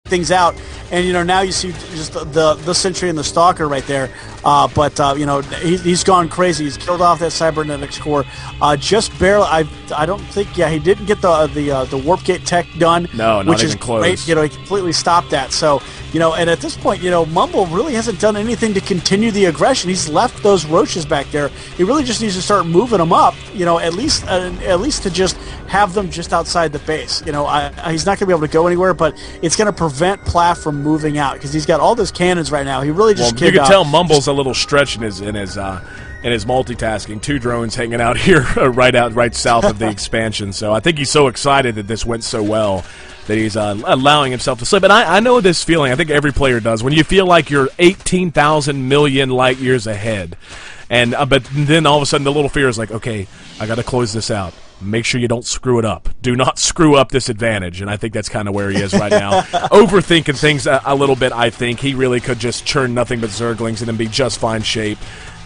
things out. And, now you see just the Sentry and the Stalker right there. But he's gone crazy. He's killed off that cybernetics core. Just barely. I don't think, he didn't get the Warp Gate tech done. No, not which even is close. Great. He completely stopped that. So, and at this point, Mumble really hasn't done anything to continue the aggression. He's left those roaches back there. He really just needs to start moving them up, at least to just have them just outside the base. He's not going to be able to go anywhere, but it's going to prevent Plath from moving out because he's got all those cannons right now. He really just you can tell Mumble's a little stretch in his multitasking. 2 drones hanging out here right south of the expansion. So I think he's so excited that this went so well that he's allowing himself to slip. And I know this feeling. I think every player does when you feel like you're 18,000 million light years ahead, and but then all of a sudden the little fear is like, okay, I got to close this out. Make sure you don't screw it up. Do not screw up this advantage, and I think that's kind of where he is right now. Overthinking things a little bit, I think. He really could just churn nothing but Zerglings and then be just fine shape.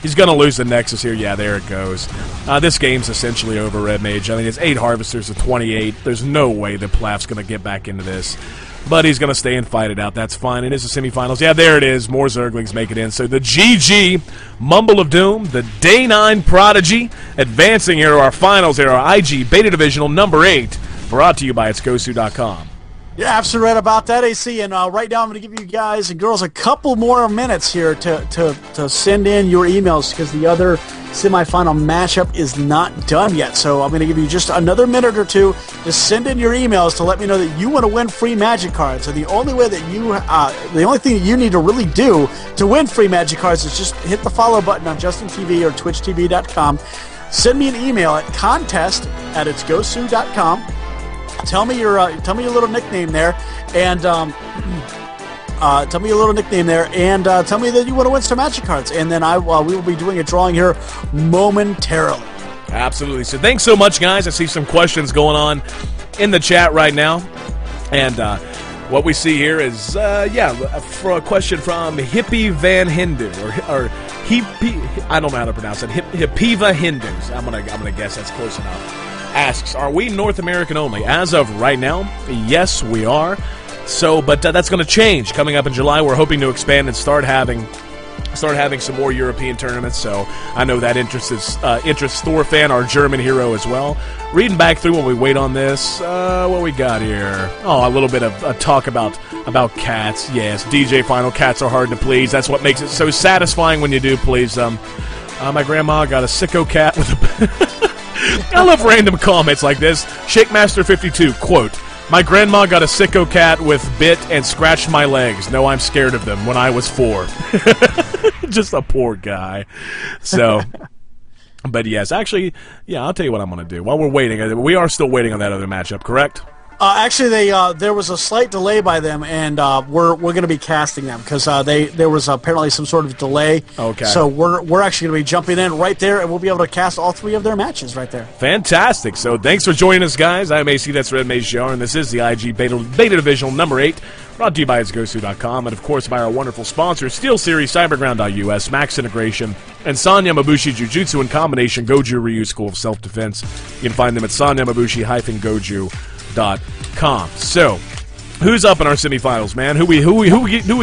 He's going to lose the Nexus here. Yeah, there it goes. This game's essentially over, Red Mage. I mean, it's 8 Harvesters to 28. There's no way that Plath's going to get back into this. But he's going to stay and fight it out. That's fine. It is the semifinals. Yeah, there it is. More Zerglings make it in. So the GG Mumble of Doom, the Day 9 Prodigy, advancing here to our finals here, our IG Beta Divisional number 8, brought to you by itsgosu.com. You're absolutely right about that, AC. And right now I'm going to give you guys and girls a couple more minutes here to send in your emails because the other semifinal matchup is not done yet. So I'm going to give you just another minute or two to send in your emails to let me know that you want to win free Magic cards. So the only way that the only thing that you need to really do to win free Magic cards is just hit the follow button on JustinTV or TwitchTV.com. Send me an email at contest@itsgosu.com. Tell me your little nickname there, and tell me that you want to win some Magic cards, and then we will be doing a drawing here momentarily. Absolutely. So thanks so much, guys. I see some questions going on in the chat right now, and what we see here is for a question from Hippie Van Hindu or Hippie. I don't know how to pronounce it. Hippiva Hindus. I'm gonna guess that's close enough. Asks, are we North American only? As of right now, yes, we are. So, but that's going to change. Coming up in July, we're hoping to expand and start having some more European tournaments. So I know that interests Thorfan, our German hero, as well. Reading back through when we wait on this, what we got here? Oh, a little bit of talk about cats. Yes, DJ Final, cats are hard to please. That's what makes it so satisfying when you do please them. My grandma got a sicko cat with a... I love random comments like this. Shakemaster52, quote, my grandma got a sicko cat with bit and scratched my legs. No, I'm scared of them when I was 4. Just a poor guy. So, but yes, actually, yeah, I'll tell you what I'm going to do. While we're waiting, we are still waiting on that other matchup, correct? Actually, there was a slight delay by them, and we're going to be casting them because there was apparently some sort of delay. Okay. So we're actually going to be jumping in right there, and we'll be able to cast all 3 of their matches right there. Fantastic. So thanks for joining us, guys. I'm AC, that's Red Mage JR, and this is the IG Beta Divisional number 8, brought to you by itsgosu.com, and of course by our wonderful sponsors, SteelSeries, Cyberground.us, Max Integration, and Sanya Mabushi Jujutsu in combination, Goju Ryu School of Self-Defense. You can find them at sanyamabushi-goju.com. So, who's up in our semifinals, man? Who we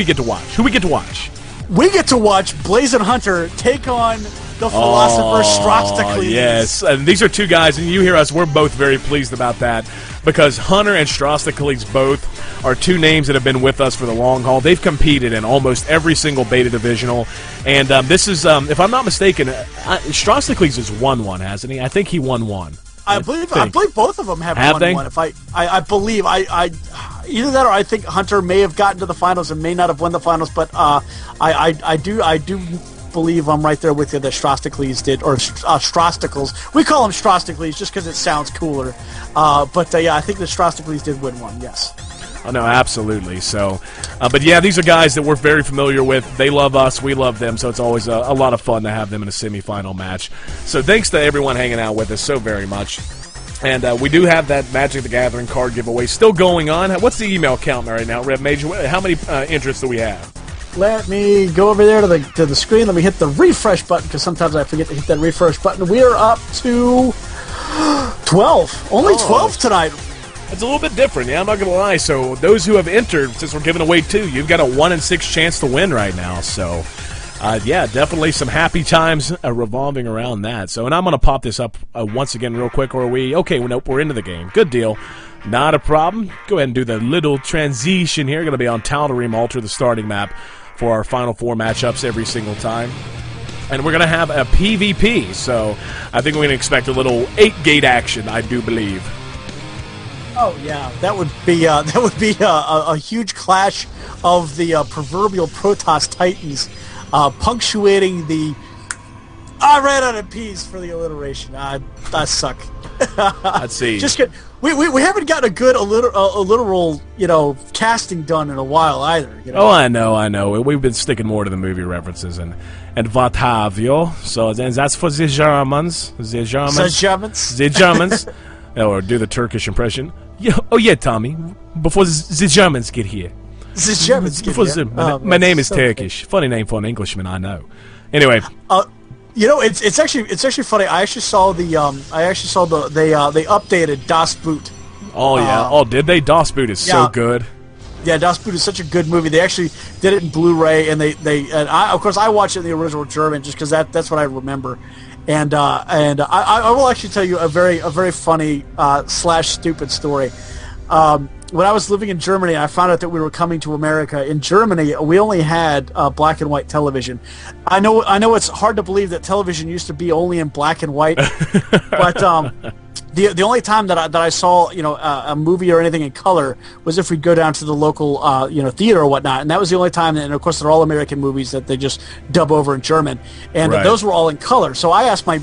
get to watch? Who we get to watch? We get to watch Blazin' Hunter take on the philosopher Strastacles. Yes, and these are 2 guys, and you hear us, we're both very pleased about that, because Hunter and Strastacles both are 2 names that have been with us for the long haul. They've competed in almost every single Beta Divisional, and this is, if I'm not mistaken, Strastacles has won one, hasn't he? I think he won one. I believe both of them have won one. If I believe either that or I think Hunter may have gotten to the finals and may not have won the finals, but I do believe I'm right there with you that Strastacles did, or Strastacles. We call him Strastacles just because it sounds cooler. But I think that Strastacles did win one. Yes. Oh, no, absolutely. So, but yeah, these are guys that we're very familiar with. They love us. We love them. So it's always a lot of fun to have them in a semifinal match. So thanks to everyone hanging out with us so very much. And we do have that Magic the Gathering card giveaway still going on. What's the email count right now, Rev Major? How many interests do we have? Let me go over there to the screen. Let me hit the refresh button because sometimes I forget to hit that refresh button. We are up to 12. Only 12 tonight. It's a little bit different, yeah, I'm not going to lie. So those who have entered, since we're giving away 2, you've got a 1 in 6 chance to win right now. So, yeah, definitely some happy times revolving around that. So, and I'm going to pop this up once again real quick, or are we? Okay, nope, we're into the game. Good deal. Not a problem. Go ahead and do the little transition here. Going to be on Tal'Darim Altar, the starting map for our Final Four matchups every single time. And we're going to have a PvP, so I think we're going to expect a little 8-gate action, I do believe. Oh yeah, that would be a huge clash of the proverbial Protoss Titans, punctuating the. I ran out of P's for the alliteration. I suck. Let's see. Just get, we haven't gotten a good literal casting done in a while either. Oh, I know. We've been sticking more to the movie references and what have you. So then that's for the Germans. The Germans. Or do the Turkish impression. Yeah, oh yeah, Tommy. Before the Germans get here. The Germans get here. My name is so Turkish. Funny name for an Englishman, I know. Anyway. It's actually funny. I actually saw they updated Das Boot. Oh yeah. Did they? Das Boot is so good. Yeah, Das Boot is such a good movie. They actually did it in Blu-ray, and of course I watched it in the original German just because that's what I remember. And I will actually tell you a very funny / stupid story. When I was living in Germany, I found out that we were coming to America. In Germany, we only had black and white television. I know it's hard to believe that television used to be only in black and white, but the only time that I saw a movie or anything in color was if we'd go down to the local theater or whatnot, and that was the only time. And of course, they're all American movies that they just dub over in German, and those were all in color. So I asked my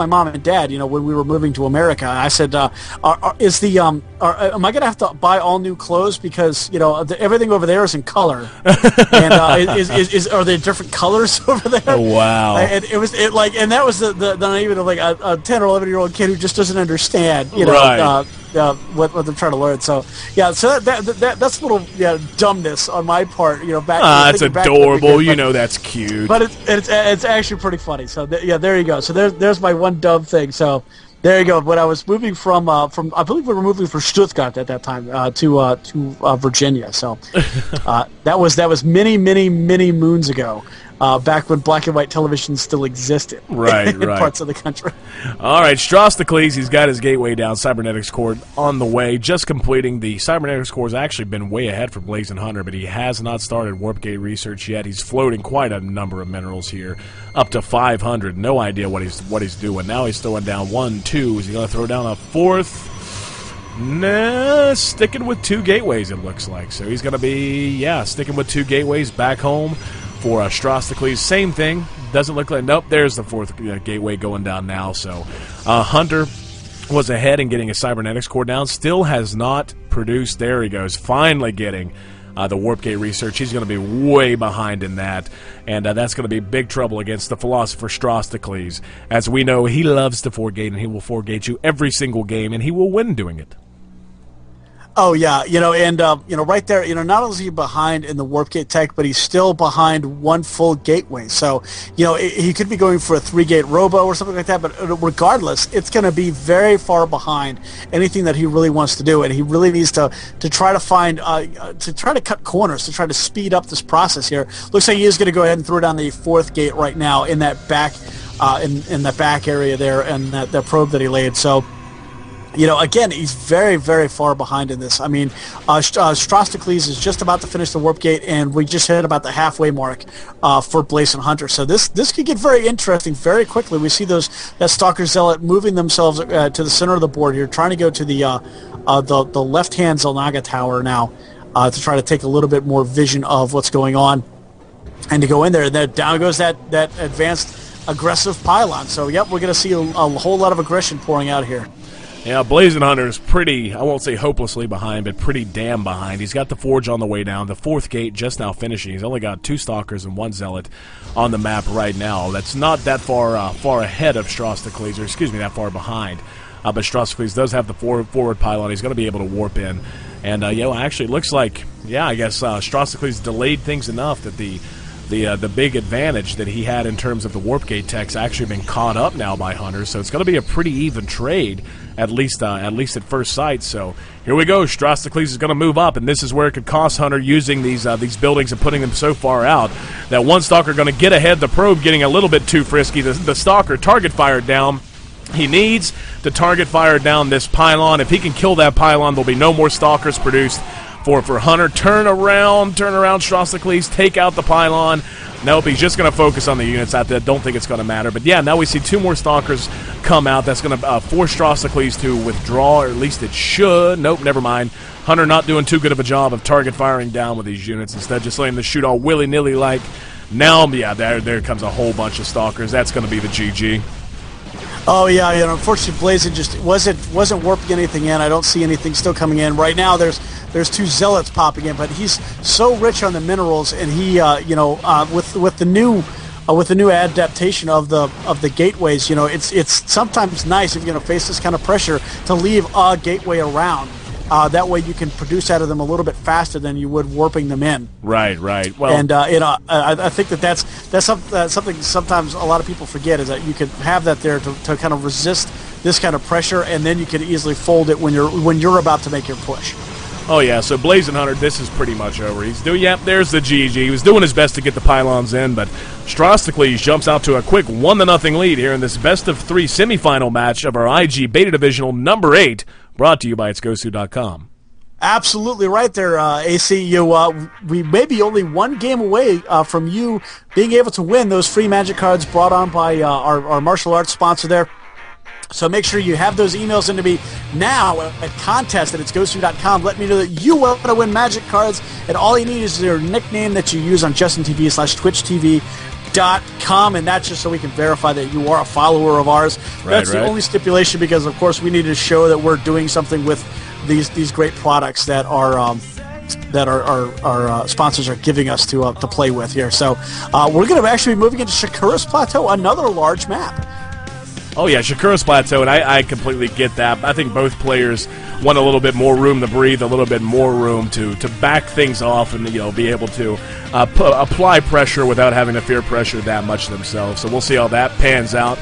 mom and dad, when we were moving to America, I said, am I going to have to buy all new clothes because everything over there is in color, and are there different colors over there? Oh wow! And that was the naivety of like a 10 or 11-year-old kid who just doesn't understand what they're trying to learn. So yeah, so that's a little dumbness on my part. That's adorable. That's cute. But it's actually pretty funny. So there you go. So there's my one dumb thing. So there you go. When I was moving from I believe we were moving from Stuttgart at that time to Virginia. So that was many moons ago. Back when black and white television still existed in parts of the country. All right, Strostocles, he's got his gateway down, Cybernetics Core on the way, just completing. The Cybernetics Core has actually been way ahead for Blazing Hunter, but he has not started Warp Gate research yet. He's floating quite a number of minerals here, up to 500. No idea what he's doing. Now he's throwing down 1, 2. Is he going to throw down a 4th? Nah, sticking with 2 gateways, it looks like. So he's going to be, sticking with 2 gateways back home. For Strostocles, same thing. Doesn't look like... Nope, there's the 4th gateway going down now. So Hunter was ahead in getting a Cybernetics Core down. Still has not produced... There he goes. Finally getting the Warp Gate research. He's going to be way behind in that. And that's going to be big trouble against the Philosopher Strostocles. As we know, he loves to 4-gate, and he will 4-gate you every single game, and he will win doing it. Oh yeah, right there, not only is he behind in the Warp Gate tech, but he's still behind 1 full gateway. So, he could be going for a 3-gate robo or something like that, but regardless, it's going to be very far behind anything that he really wants to do, and he really needs to try to find, to try to cut corners, to try to speed up this process here. Looks like he is going to go ahead and throw down the 4th gate right now in that back, in that back area there, and that probe that he laid. So, again, he's very, very far behind in this. I mean, Strostocles is just about to finish the Warp Gate, and we just hit about the halfway mark for Blazing Hunter. So this could get very interesting very quickly. We see that Stalker Zealot moving themselves to the center of the board here, trying to go to the left-hand Zelnaga Tower now to try to take a little bit more vision of what's going on and to go in there. And then down goes that advanced aggressive pylon. So, yep, we're going to see a whole lot of aggression pouring out here. Yeah, Blazing Hunter is pretty, I won't say hopelessly behind, but pretty damn behind. He's got the Forge on the way down. The 4th gate just now finishing. He's only got 2 Stalkers and 1 Zealot on the map right now. That's not that far ahead of Strostocles, or excuse me, that far behind. But Strostocles does have the forward pylon. He's going to be able to warp in. And, actually, it looks like, I guess Strostocles delayed things enough that the the big advantage that he had in terms of the warp gate tech's actually been caught up now by Hunter, so it's going to be a pretty even trade, at least at first sight. So here we go. Strostocles is going to move up, and this is where it could cost Hunter using these buildings and putting them so far out that one Stalker going to get ahead. The probe getting a little bit too frisky. The Stalker target fired down. He needs to target fire down this pylon. If he can kill that pylon, there'll be no more Stalkers produced for Hunter. Turn around, Strostocles, take out the pylon. Nope, he's just going to focus on the units out there. Don't think it's going to matter. But yeah, now we see 2 more Stalkers come out. That's going to force Strostocles to withdraw, or at least it should. Nope, never mind. Hunter not doing too good of a job of target firing down with these units. Instead, just letting them shoot all willy-nilly like. Now, yeah, there comes a whole bunch of Stalkers. That's going to be the GG. Oh yeah, unfortunately, Blazin just wasn't warping anything in. I don't see anything still coming in right now. There's 2 zealots popping in, but he's so rich on the minerals, and he with the new adaptation of the gateways, it's sometimes nice if you're going to face this kind of pressure to leave a gateway around. That way you can produce out of them a little bit faster than you would warping them in. Right. Well, and I think that's something sometimes a lot of people forget, is that you could have that there to kind of resist this kind of pressure, and then you can easily fold it when you're about to make your push. Oh yeah, so Blazing Hunter, this is pretty much over. There's the GG. He was doing his best to get the pylons in, but Strostocles jumps out to a quick 1-0 lead here in this best-of-3 semifinal match of our IG Beta Divisional number 8, brought to you by itsgosu.com. Absolutely right there, AC. We may be only 1 game away from you being able to win those free Magic cards brought on by our martial arts sponsor there. So make sure you have those emails into me now at contest@itsgosu.com. Let me know that you want to win Magic cards, and all you need is your nickname that you use on JustinTV/TwitchTV.com, and that's just so we can verify that you are a follower of ours. That's the only stipulation, because of course we need to show that we're doing something with these great products that our sponsors are giving us to play with here. So we're going to actually be moving into Shakura's Plateau, another large map. Oh yeah, Shakura's Plateau, and I completely get that. I think both players want a little bit more room to breathe, a little bit more room to back things off, and be able to apply pressure without having to fear pressure that much themselves. So we'll see how that pans out.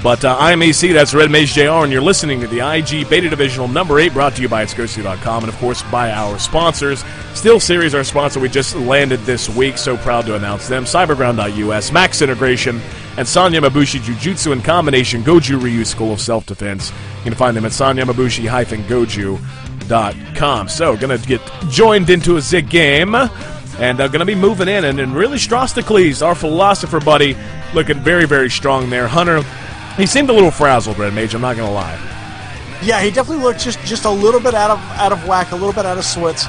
But I'm AC, that's Red Mage JR, and you're listening to the IG Beta Divisional number 8, brought to you by itsgosu.com, and of course by our sponsors. Steel Series, our sponsor, we just landed this week, so proud to announce them. Cyberground.us, Max Integration, and Sanya Mabushi Jujutsu and Combination Goju Ryu School of Self-Defense. You can find them at sanyamabushi-goju.com. So, going to get joined into a Zig game, and going to be moving in, and really Strostocles, our philosopher buddy, looking very, very strong there. Hunter, he seemed a little frazzled, Red Mage, I'm not going to lie. Yeah, he definitely looked just a little bit out of whack, a little bit out of sorts.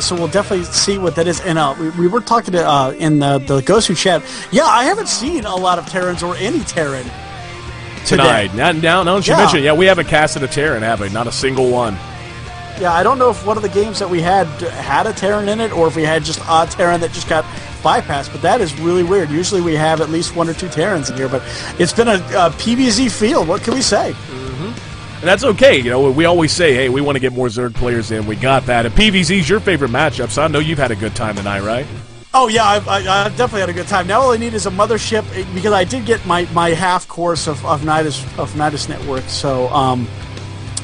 So we'll definitely see what that is. And we were talking to in the Gosu chat. Yeah, I haven't seen a lot of Terrans or any Terran today. Tonight. Now, don't you mention it. Yeah, we haven't casted a Terran, have we? Not a single one. Yeah, I don't know if one of the games that we had a Terran in it, or if we had just a Terran that just got bypassed, but that is really weird. Usually we have at least 1 or 2 Terrans in here, but it's been a PvZ field. What can we say? And that's okay. We always say, hey, we want to get more Zerg players in. We got that. And PvZ's your favorite matchup, so I know you've had a good time tonight, right? Oh, yeah, I definitely had a good time. Now all I need is a mothership, because I did get my half course of Nidus Network, so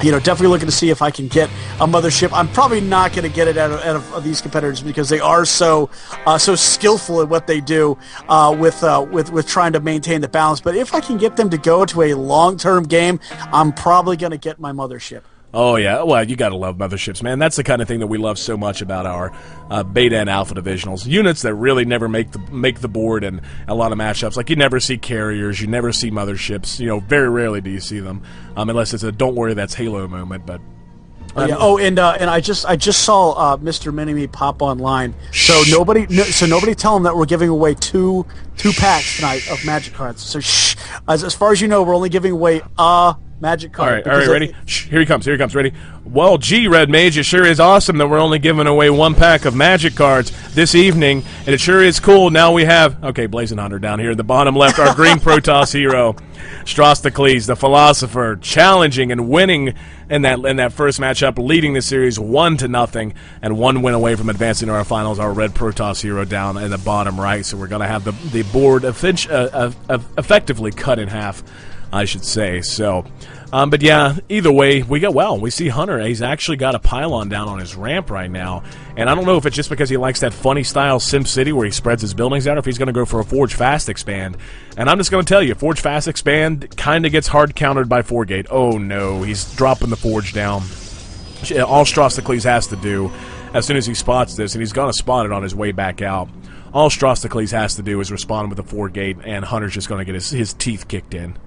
definitely looking to see if I can get a mothership. I'm probably not going to get it out of these competitors, because they are so skillful at what they do with trying to maintain the balance. But if I can get them to go to a long-term game, I'm probably going to get my mothership. Oh, yeah. Well, you got to love motherships, man. That's the kind of thing that we love so much about our beta and alpha divisionals. Units that really never make the board in a lot of matchups. Like, you never see carriers, you never see motherships. Very rarely do you see them, unless it's a "don't worry, that's Halo" moment. But yeah. Oh, and I just saw Mr. Mini-Me pop online. So nobody tell him that we're giving away two packs tonight of Magic cards. So shh. As far as you know, we're only giving away a magic card. All right, ready? Here he comes, ready? Well, gee, Red Mage, it sure is awesome that we're only giving away 1 pack of magic cards this evening, and it sure is cool. Now we have, okay, Blazing Hunter down here in the bottom left, our green Protoss hero, Strostocles, the philosopher, challenging and winning in that first matchup, leading the series 1-0, and 1 win away from advancing to our finals, our red Protoss hero down in the bottom right. So we're going to have the board effectively cut in half, I should say. So, but yeah, either way, we see Hunter. He's actually got a pylon down on his ramp right now, and I don't know if it's just because he likes that funny style SimCity where he spreads his buildings out, or if he's going to go for a Forge Fast Expand. And I'm just going to tell you, Forge Fast Expand kind of gets hard countered by 4-Gate. Oh no, he's dropping the Forge down. All Strostocles has to do, as soon as he spots this, and he's going to spot it on his way back out, all Strostocles has to do is respond with a 4-Gate, and Hunter's just going to get his teeth kicked in.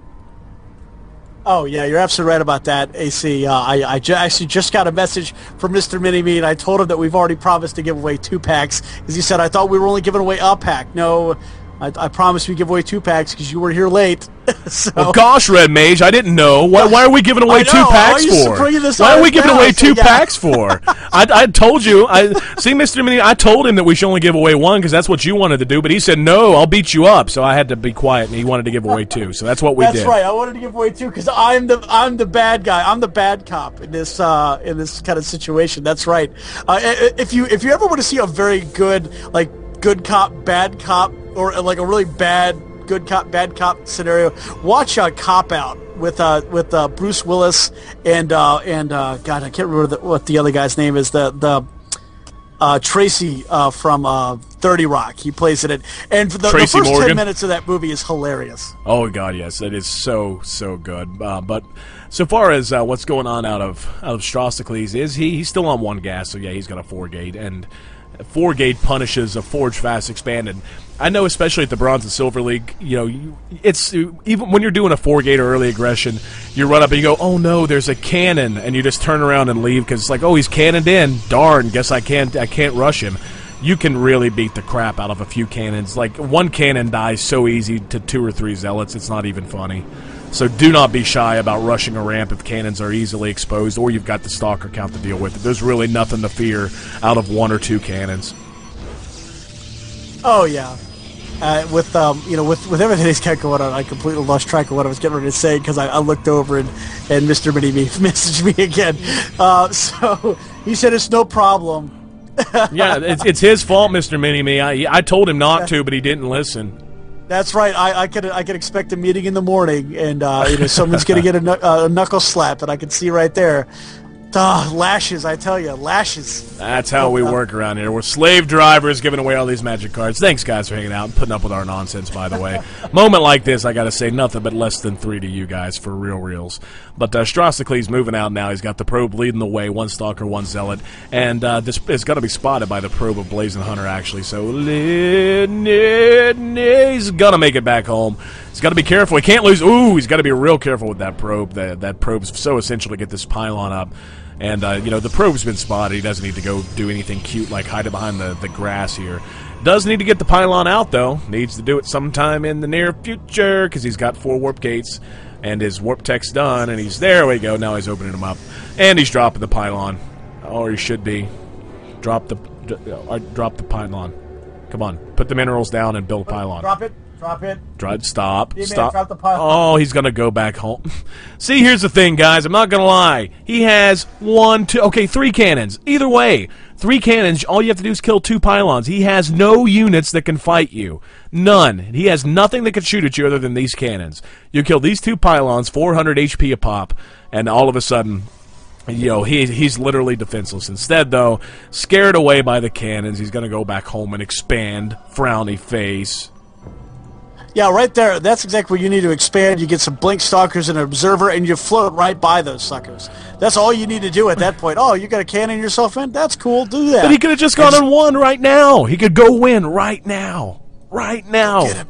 Oh, yeah, you're absolutely right about that, AC. I actually just got a message from Mr. Mini-Me, and I told him that we've already promised to give away 2 packs, because he said, I thought we were only giving away a pack. No, I promised we give away 2 packs because you were here late. So. Well, gosh, Red Mage, I didn't know. Why are we giving away 2 packs for? Why are we giving away 2 packs for? I told you. See, Mr. Mini, I told him that we should only give away 1 because that's what you wanted to do, but he said, no, I'll beat you up. So I had to be quiet, and he wanted to give away 2. So that's what we did. That's right. I wanted to give away 2 because I'm the bad guy. I'm the bad cop in this kind of situation. That's right. If you ever want to see a very good, like, good cop, bad cop, or like a really bad good cop, bad cop scenario, watch Cop Out with Bruce Willis and God, I can't remember what the other guy's name is. The Tracy from 30 Rock. He plays in it, and the first Morgan. 10 minutes of that movie is hilarious. Oh God, yes, it is so good. But so far as what's going on out of Strostocles is he's still on 1 gas, so yeah, he's got a 4-Gate, and 4-Gate punishes a Forge Fast Expanded. I know, especially at the Bronze and Silver League, it's even when you're doing a 4-Gate or early aggression, you run up and you go, oh no, there's a cannon, and you just turn around and leave because it's like, oh, he's cannoned in. Darn, guess I can't rush him. You can really beat the crap out of a few cannons. Like 1 cannon dies so easy to 2 or 3 zealots, it's not even funny. So do not be shy about rushing a ramp if cannons are easily exposed, or you've got the stalker count to deal with. There's really nothing to fear out of 1 or 2 cannons. Oh yeah, with everything he's got going on, I completely lost track of what I was getting ready to say because I looked over and Mr. Mini-Me messaged me again. So he said it's no problem. Yeah, it's his fault, Mr. Mini-Me. I told him not to, but he didn't listen. That's right. I could expect a meeting in the morning, and someone's going to get a knuckle slap that I can see right there. Lashes, I tell you, lashes. That's how we work around here. We're slave drivers giving away all these magic cards. Thanks, guys, for hanging out and putting up with our nonsense, by the way. Moment like this, I got to say nothing but less than 3 to you guys for reals. But Strostocles moving out now. He's got the probe leading the way, 1 stalker, 1 zealot. And this is going to be spotted by the probe of Blazing Hunter, actually. So he's going to make it back home. He's got to be careful. He can't lose. Ooh, he's got to be real careful with that probe. That probe's so essential to get this pylon up. And, the probe's been spotted. He doesn't need to go do anything cute like hide it behind the grass here. Does need to get the pylon out, though. Needs to do it sometime in the near future because he's got 4 warp gates. And his warp tech's done. And there we go. Now he's opening them up. And he's dropping the pylon. Or he should be. Drop the pylon. Come on. Put the minerals down and build a pylon. Drop it. Stop. Stop. Oh, he's going to go back home. See, here's the thing, guys. I'm not going to lie. He has 1, 2, okay, 3 cannons. Either way, 3 cannons. All you have to do is kill 2 pylons. He has no units that can fight you. None. He has nothing that can shoot at you other than these cannons. You kill these 2 pylons, 400 HP a pop, and all of a sudden, he's literally defenseless. Instead, though, scared away by the cannons, he's going to go back home and expand. Frowny face. Yeah, right there. That's exactly what you need to expand. You get some blink stalkers and an observer, and you float right by those suckers. That's all you need to do at that point. Oh, you got to cannon yourself in? That's cool. Do that. But he could have just gone and won right now. He could go win right now. Right now. Get him.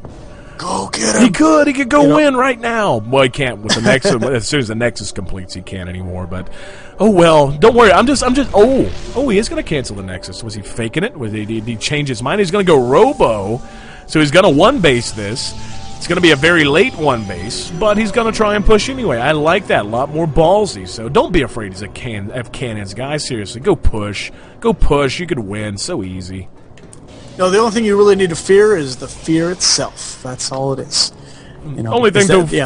Go get him. He could go win right now. Well, he can't with the Nexus. As soon as the Nexus completes, he can't anymore. But oh well. Don't worry. I'm just. Oh, he is going to cancel the Nexus. Was he faking it? Did he change his mind? He's going to go Robo. So he's going to 1-base this. It's going to be a very late one base, but he's going to try and push anyway. I like that. A lot more ballsy. So don't be afraid he's of cannons, guys. Seriously, go push. Go push. You could win. So easy. No, the only thing you really need to fear is the fear itself. That's all it is. You know, only thing to fear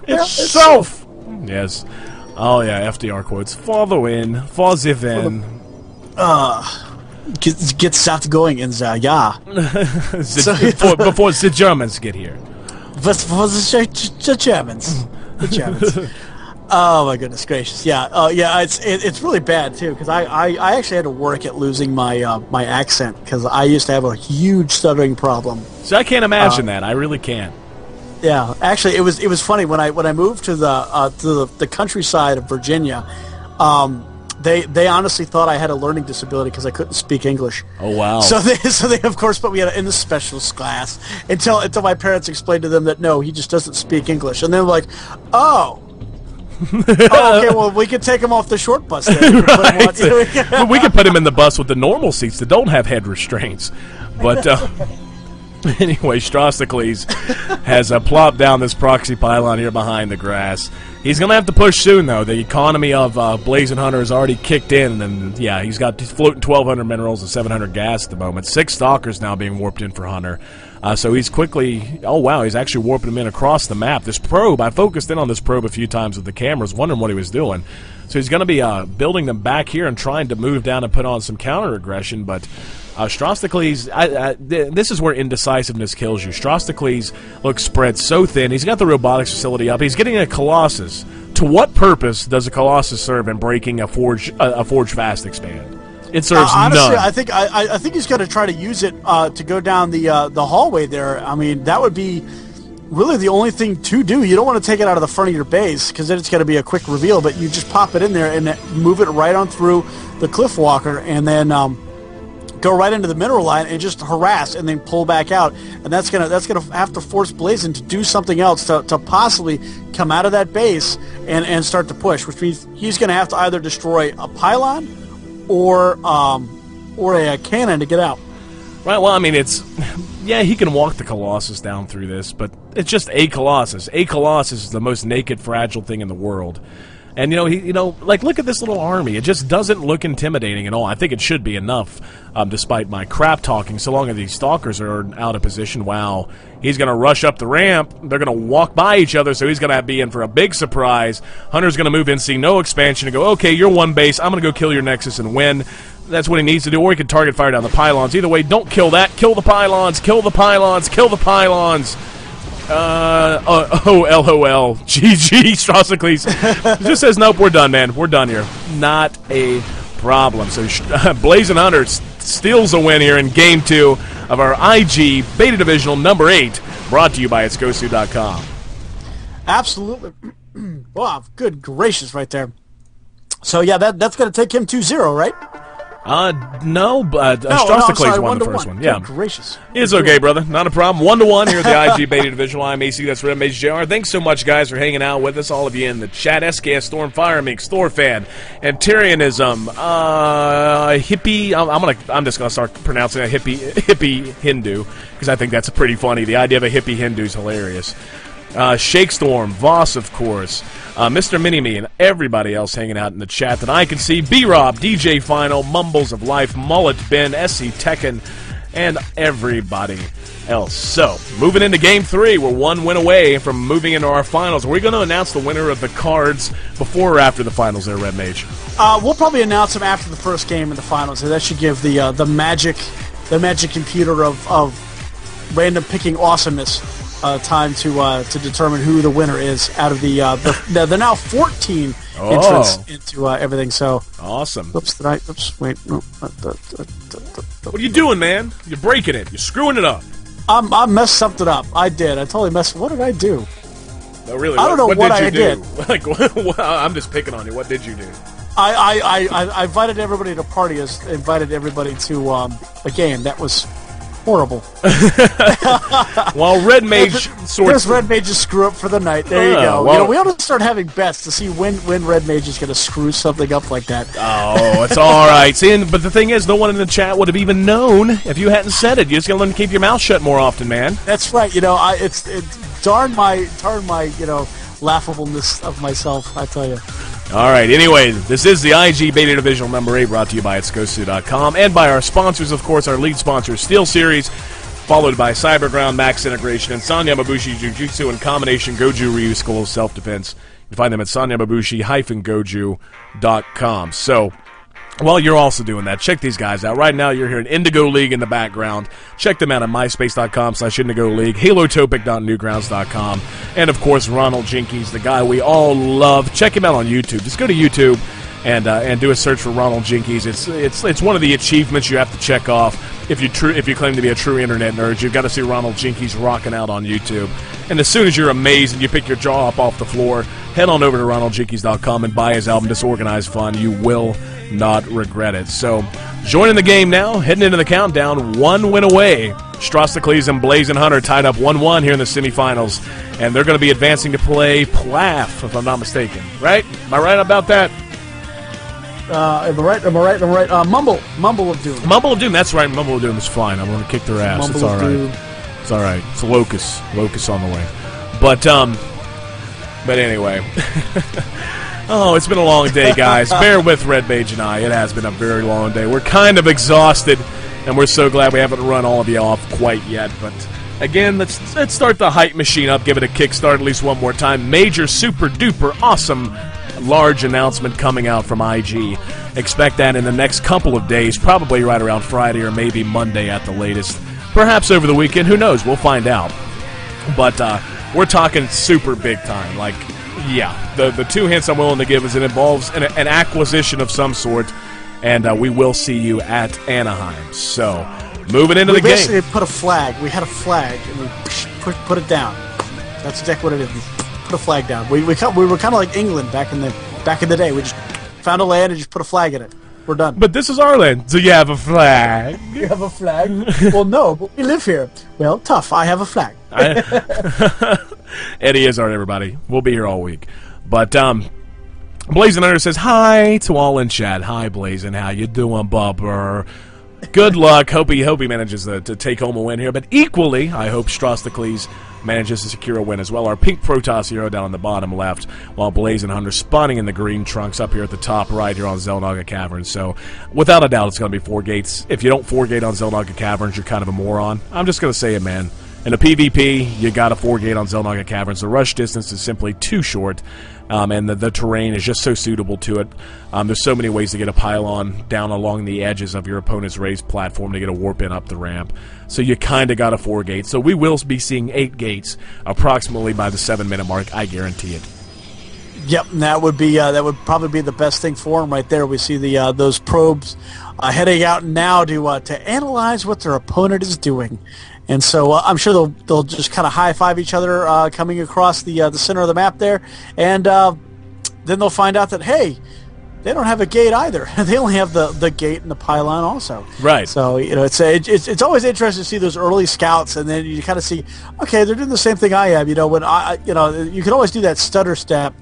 itself. Yes. Oh, yeah, FDR quotes. For the win. For the win. Get South going in the before the Germans get here. Before the Germans. The Germans. Oh my goodness gracious! Yeah, yeah. It's really bad too because I actually had to work at losing my my accent because I used to have a huge stuttering problem. So I can't imagine that. I really can't. Yeah, actually, it was funny when I moved to the countryside of Virginia. They honestly thought I had a learning disability because I couldn't speak English. Oh wow! So they of course put me in the specialist class until my parents explained to them that no, he just doesn't speak English, and they're like, oh. Oh, okay, well, we could take him off the short bus then. Well, we could put him in the bus with the normal seats that don't have head restraints. But anyway, Strostocles has plopped down this proxy pylon here behind the grass. He's going to have to push soon, though. The economy of Blazing Hunter has already kicked in, and yeah, he's floating 1,200 minerals and 700 gas at the moment. 6 stalkers now being warped in for Hunter. So he's quickly, oh wow, he's actually warping them in across the map. This probe, I focused in on this probe a few times with the cameras, wondering what he was doing. So he's going to be building them back here and trying to move down and put on some counter-aggression, but Strostocles, this is where indecisiveness kills you. Strostocles looks spread so thin. He's got the robotics facility up. He's getting a Colossus. To what purpose does a Colossus serve in breaking a Forge Fast expand? It serves honestly, none. I think he's going to try to use it to go down the hallway there. I mean, that would be really the only thing to do. You don't want to take it out of the front of your base because then it's going to be a quick reveal. But you just pop it in there and move it right on through the Cliff Walker, and then go right into the mineral line and just harass and then pull back out. And that's gonna have to force Blazin to do something else to possibly come out of that base and start to push, which means he's going to have to either destroy a pylon or a cannon to get out. Right, well, I mean, yeah, he can walk the Colossus down through this, but it's just a Colossus. A Colossus is the most naked, fragile thing in the world. And, like, look at this little army. It just doesn't look intimidating at all. I think it should be enough, despite my crap talking. So long as these stalkers are out of position, wow. He's going to rush up the ramp. They're going to walk by each other, so he's going to be in for a big surprise. Hunter's going to move in, see no expansion, and go, okay, you're one base. I'm going to go kill your Nexus and win. That's what he needs to do. Or he can target fire down the pylons. Either way, don't kill that. Kill the pylons. Kill the pylons. Kill the pylons. LOL. GG, Strostocles. Just says, nope, we're done, man. We're done here. Not a problem. So Blazing Hunter steals a win here in Game 2 of our IG Beta Divisional number 8, brought to you by itsgosu.com. Absolutely. Wow, good gracious right there. So, yeah, that's going to take him 2-0, right? No, but Strostocles won the first one. Yeah. Good gracious. It's okay, brother. Not a problem. 1-1 here at the IG Beta Divisional. I'm AC. That's Red Mage JR. Thanks so much, guys, for hanging out with us. All of you in the chat. SKS, Storm, Fire Mix, Thorfan, Antarianism, Hippie. I'm just gonna start pronouncing it hippie Hindu because I think that's pretty funny. The idea of a hippie Hindu is hilarious. Shakestorm, Voss, of course, Mr. Mini-Me, and everybody else hanging out in the chat that I can see. B-Rob, DJ Final, Mumbles of Life, Mullet, Ben, SC Tekken, and everybody else. So, moving into Game 3, we're one win away from moving into our finals. Are we going to announce the winner of the cards before or after the finals there, Red Mage? We'll probably announce them after the first game in the finals. So that should give the magic computer of random picking awesomeness time to determine who the winner is out of the now 14 entrants into everything. So awesome. Oops, wait, no. What are you doing, man? You're breaking it. You're screwing it up. I messed something up. I did. I totally messed. What did I do? No, really. I don't know what I did. Like, I'm just picking on you. What did you do? I invited everybody to party. Invited everybody to a game. That was horrible. Well, Red Mage There's Red Mage's screw up for the night. There you go. Well, we ought to start having bets to see when Red Mage is going to screw something up like that. Oh, it's all right. See, but the thing is, no one in the chat would have even known if you hadn't said it. You're just going to learn to keep your mouth shut more often, man. That's right. It's darn my laughableness of myself, I tell you. All right, anyway, this is the IG Beta Divisional number 8, brought to you by itsgosu.com and by our sponsors, of course, our lead sponsor, Steel Series, followed by Cyberground, Max Integration, and Sanya Mabushi Jujutsu and Combination Goju Ryu School of Self-Defense. You can find them at sanyamabushi-goju.com. So, while you're also doing that, check these guys out. Right now, you're hearing Indigo League in the background. Check them out at myspace.com/Indigo League, halotopic.newgrounds.com, and, of course, Ronald Jinkies, the guy we all love. Check him out on YouTube. Just go to YouTube and do a search for Ronald Jinkies. It's one of the achievements you have to check off if you claim to be a true internet nerd. You've got to see Ronald Jinkies rocking out on YouTube. And as soon as you're amazed and you pick your jaw up off the floor, head on over to ronaldjinkies.com and buy his album Disorganized Fun. You will not regret it. So, joining the game now, heading into the countdown, 1 win away. Strostacles and Blazing Hunter tied up 1-1 here in the semifinals, and they're going to be advancing to play Plaf, if I'm not mistaken. Right? Am I right about that? Am I right? Mumble of Doom. Mumble of Doom, that's right. Mumble of Doom is fine. I'm going to kick their ass. Mumble it's all of right. Doom. It's all right. It's a Locust. Locust on the way. But anyway. Oh, it's been a long day, guys. Bear with Red Mage and I. It has been a very long day. We're kind of exhausted, and we're so glad we haven't run all of you off quite yet. But again, let's start the hype machine up. Give it a kickstart at least one more time. Major, super duper, awesome, large announcement coming out from IG. Expect that in the next couple of days, probably right around Friday or maybe Monday at the latest. Perhaps over the weekend. Who knows? We'll find out. But we're talking super big time. Like, yeah, the two hints I'm willing to give is it involves an acquisition of some sort, and we will see you at Anaheim. So, moving into the game. We basically put a flag. We had a flag, and we put it down. That's exactly what it is. We put a flag down. We were kind of like England back in the day. We just found a land and just put a flag in it. We're done. But this is our land. So you have a flag. You have a flag? Well, no, but we live here. Well, tough. I have a flag. Eddie Izzard, everybody. We'll be here all week. But Blazing Hunter says hi to all in chat. Hi, Blazing. How you doing, Bubber? Good luck. Hope he manages to take home a win here. But equally, I hope Strostacles manages to secure a win as well. Our pink Protoss hero down on the bottom left, while Blazing Hunter spawning in the green trunks up here at the top right here on Xel'Naga Caverns. So, without a doubt, it's going to be 4 gates. If you don't 4 gate on Xel'Naga Caverns, you're kind of a moron. I'm just going to say it, man. In a PvP, you got a 4 gate on Xel'Naga Caverns. The rush distance is simply too short, and the terrain is just so suitable to it. There's so many ways to get a pylon down along the edges of your opponent's raised platform to get a warp in up the ramp. So you kind of got a 4 gate. So we will be seeing 8 gates approximately by the 7-minute mark. I guarantee it. Yep, and that would probably be the best thing for them right there. We see those probes heading out now to analyze what their opponent is doing. And so I'm sure they'll just kind of high-five each other coming across the center of the map there, and then they'll find out that, hey, they don't have a gate either. They only have the gate and the pylon also. Right. So it's always interesting to see those early scouts, and then you kind of see, okay, they're doing the same thing I am. When you can always do that stutter step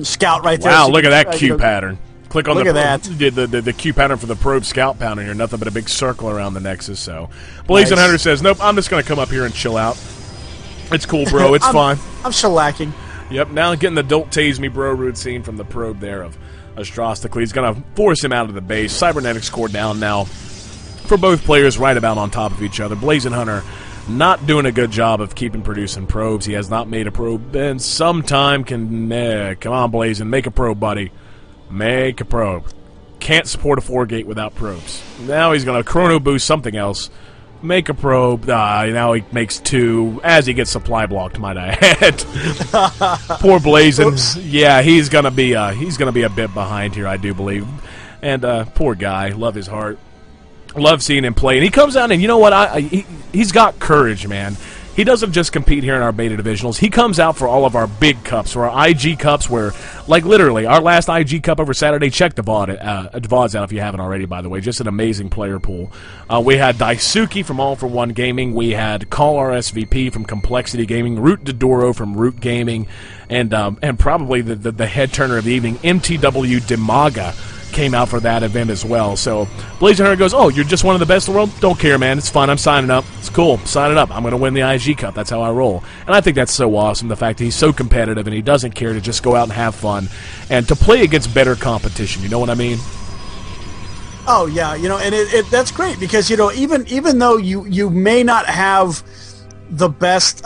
scout right there. Wow, so look at that Q pattern. Click on Look at the Q pattern for the probe scout pattern here. Nothing but a big circle around the Nexus. So, Blazing Hunter says, nope, I'm just going to come up here and chill out. It's cool, bro. It's fine. I'm shellacking. Yep, now getting the Don't Tase Me Bro routine from the probe there of Strostacles. He's going to force him out of the base. Cybernetics core down now for both players right about on top of each other. Blazing Hunter not doing a good job of keeping producing probes. He has not made a probe in some time. Come on, Blazing, make a probe, buddy. Make a probe. Can't support a 4 gate without probes. Now he's going to chrono boost something else. Make a probe. Now he makes 2 as he gets supply blocked, might I add. Poor Blazing. Oops. Yeah, he's gonna be a bit behind here, I do believe. And poor guy. Love his heart. Love seeing him play. And he comes out and you know what? He's got courage, man. he doesn't just compete here in our beta divisionals. He comes out for all of our big cups, for our IG cups, where, like, literally, our last IG cup over Saturday, check the VODs out if you haven't already, by the way. Just an amazing player pool. We had Daisuke from All For One Gaming. We had Call RSVP from Complexity Gaming, Root Dodoro from Root Gaming, and probably the head turner of the evening, MTW Demaga, came out for that event as well. So Blazing Hunter goes, oh, you're just one of the best in the world? Don't care, man. It's fun. I'm signing up. It's cool. Sign it up. I'm going to win the IG Cup. That's how I roll. And I think that's so awesome, the fact that he's so competitive and he doesn't care to just go out and have fun and to play against better competition. You know what I mean? Oh, yeah. And that's great because, even though you may not have the best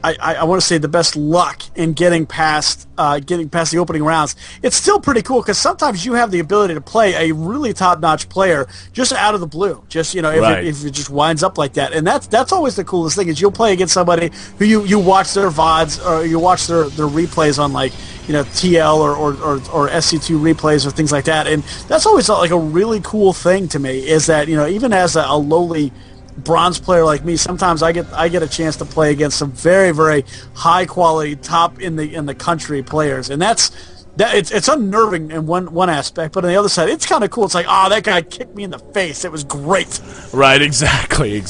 I want to say the best luck in getting past the opening rounds, it's still pretty cool because sometimes you have the ability to play a really top-notch player just out of the blue, just if it just winds up like that, and that's always the coolest thing is you'll play against somebody who you watch their VODs or you watch their replays on like TL or SC2 replays or things like that, and that's always like a really cool thing to me is that even as a lowly bronze player like me, sometimes I get a chance to play against some very, very high quality, top in the country players, and it's unnerving in one aspect, but on the other side, it's kind of cool. It's like, oh, that guy kicked me in the face. It was great. Right, exactly.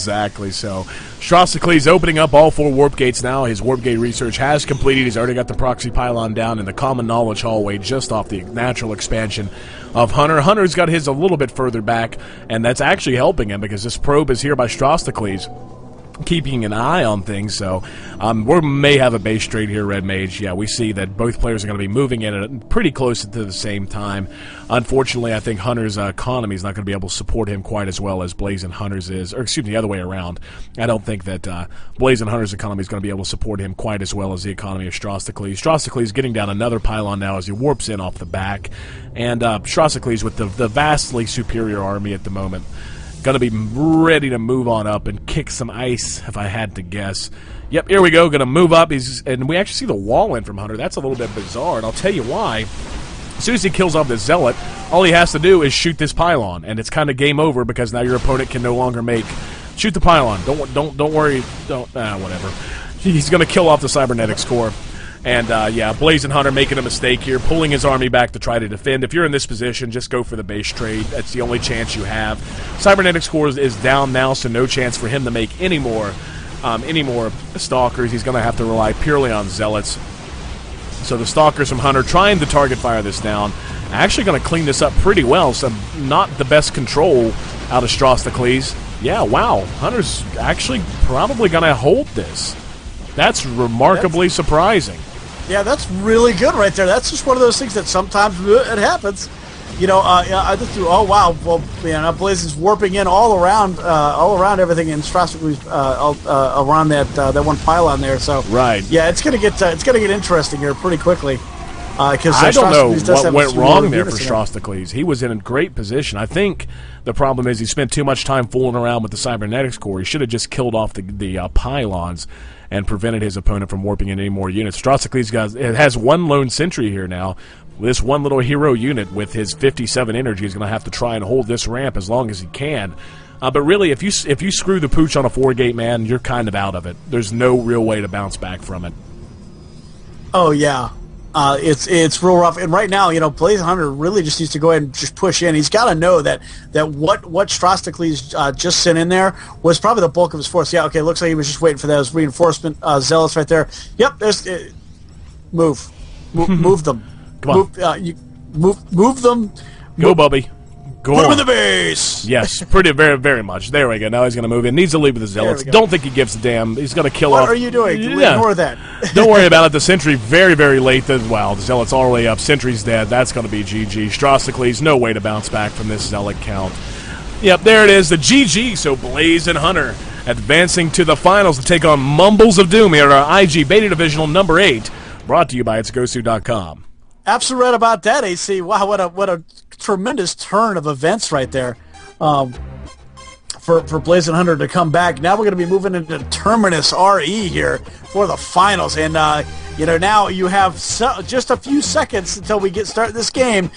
So, Strostocles opening up all 4 warp gates now. His warp gate research has completed. He's already got the proxy pylon down in the common knowledge hallway just off the natural expansion of Hunter. Hunter's got his a little bit further back, and that's actually helping him because this probe is here by Strostocles, keeping an eye on things. So we may have a base trade here, Red Mage. Yeah, we see that both players are going to be moving in at pretty close to the same time. Unfortunately, I think Hunter's economy is not going to be able to support him quite as well as Blazing Hunter's is, or excuse me, the other way around. I don't think that Blazing Hunter's economy is going to be able to support him quite as well as the economy of Strostocles. Strostocles getting down another pylon now as he warps in off the back, and Strostocles with the vastly superior army at the moment. Going to be ready to move on up and kick some ice, if I had to guess. Yep, here we go. Going to move up. And we actually see the wall in from Hunter. That's a little bit bizarre, and I'll tell you why. As soon as he kills off the Zealot, all he has to do is shoot this pylon, and it's kind of game over because now your opponent can no longer shoot the pylon. Don't worry. Whatever. He's going to kill off the Cybernetics core. And, yeah, Blazing Hunter making a mistake here, pulling his army back to try to defend. If you're in this position, just go for the base trade. That's the only chance you have. Cybernetics core is down now, so no chance for him to make any more Stalkers. He's going to have to rely purely on Zealots. So the Stalkers from Hunter trying to target fire this down. Actually going to clean this up pretty well, so not the best control out of Strostocles. Yeah, wow. Hunter's actually probably going to hold this. That's remarkably surprising. Yeah, that's really good right there. That's just one of those things that sometimes it happens. I just threw. Oh wow! Well, Blaze is warping in all around everything in Strasbourg, around that one pylon there. So right. Yeah, it's gonna get interesting here pretty quickly. Because I don't know what went wrong there for Strostocles. He was in a great position. I think the problem is he spent too much time fooling around with the Cybernetics core. He should have just killed off the pylons and prevented his opponent from warping in any more units. Strostocles has one lone sentry here now. This one little hero unit with his 57 energy is going to have to try and hold this ramp as long as he can. But really, if you screw the pooch on a 4-gate, man, you're kind of out of it. There's no real way to bounce back from it. Oh, yeah. It's real rough. And right now, Blazing Hunter really just needs to go ahead and just push in. He's got to know that what Strostocles just sent in there was probably the bulk of his force. Yeah, okay, looks like he was just waiting for those reinforcement Zealots right there. Yep, there's move them. Come on. Move them. Go, Bubby. Go Put him in the base! Yes, pretty, very, very much. There we go. Now he's going to move in. Needs to leave with the Zealots. Don't think he gives a damn. He's going to kill off. What are you doing? Ignore that. Don't worry about it. The sentry very, very late. Wow, the Zealot's all the way up. Sentry's dead. That's going to be GG. Strostocles, no way to bounce back from this Zealot count. Yep, there it is. The GG. So Blazing Hunter advancing to the finals to take on Mumbles of Doom here at our IG Beta Divisional number 8. Brought to you by itsgosu.com. Absolutely right about that, AC. Wow, what a tremendous turn of events right there for Blazing Hunter to come back. Now we're going to be moving into Terminus RE here for the finals. And, now you have just a few seconds until we start this game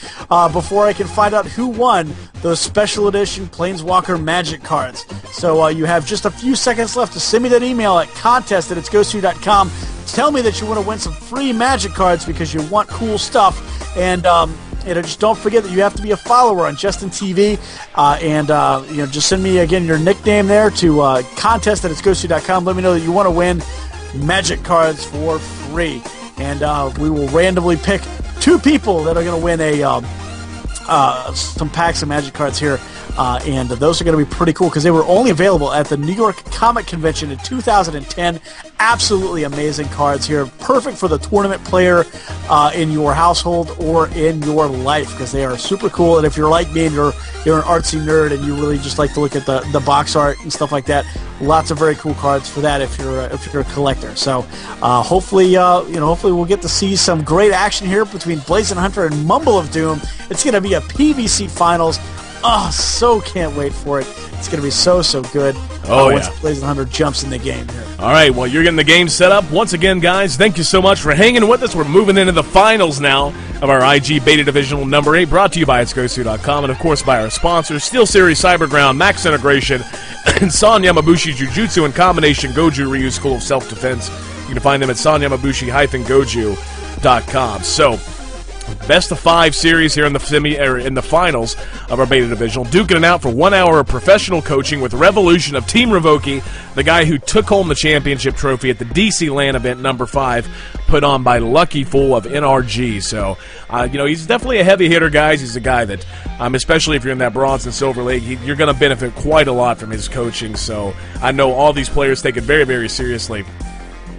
before I can find out who won those special edition Planeswalker Magic cards. So you have just a few seconds left to send me that email at contest@itsgosu.com. Tell me that you want to win some free Magic cards because you want cool stuff. And just don't forget that you have to be a follower on Justin TV. Just send me again your nickname there to contest@itsgosu.com. Let me know that you want to win Magic cards for free, and we will randomly pick 2 people that are going to win some packs of Magic cards here, and those are going to be pretty cool because they were only available at the New York Comic Convention in 2010. Absolutely amazing cards here, perfect for the tournament player in your household or in your life because they are super cool. And if you're like me and you're an artsy nerd and you really just like to look at the box art and stuff like that, lots of very cool cards for that if you're a collector. So hopefully we'll get to see some great action here between Blazing Hunter and Mumble of Doom. It's going to be a PVC Finals. Oh, so can't wait for it. It's going to be so good. Once Blazing Hunter jumps in the game here. All right, well, you're getting the game set up. Once again, guys, thank you so much for hanging with us. We're moving into the finals now of our IG Beta Divisional number 8, brought to you by itsgosu.com and, of course, by our sponsors, SteelSeries Cyberground, Max Integration, and San Yamabushi Jujutsu and Combination Goju Ryu School of Self-Defense. You can find them at sanyamabushi-goju.com. So, best of 5 series here in the finals of our Beta Divisional. Duking it out for 1 hour of professional coaching with Revolution of Team Revoki, the guy who took home the championship trophy at the DC LAN event number 5, put on by Lucky Fool of NRG. So, he's definitely a heavy hitter, guys. He's a guy that, especially if you're in that Bronze and Silver League, you're going to benefit quite a lot from his coaching. So, I know all these players take it very, very seriously.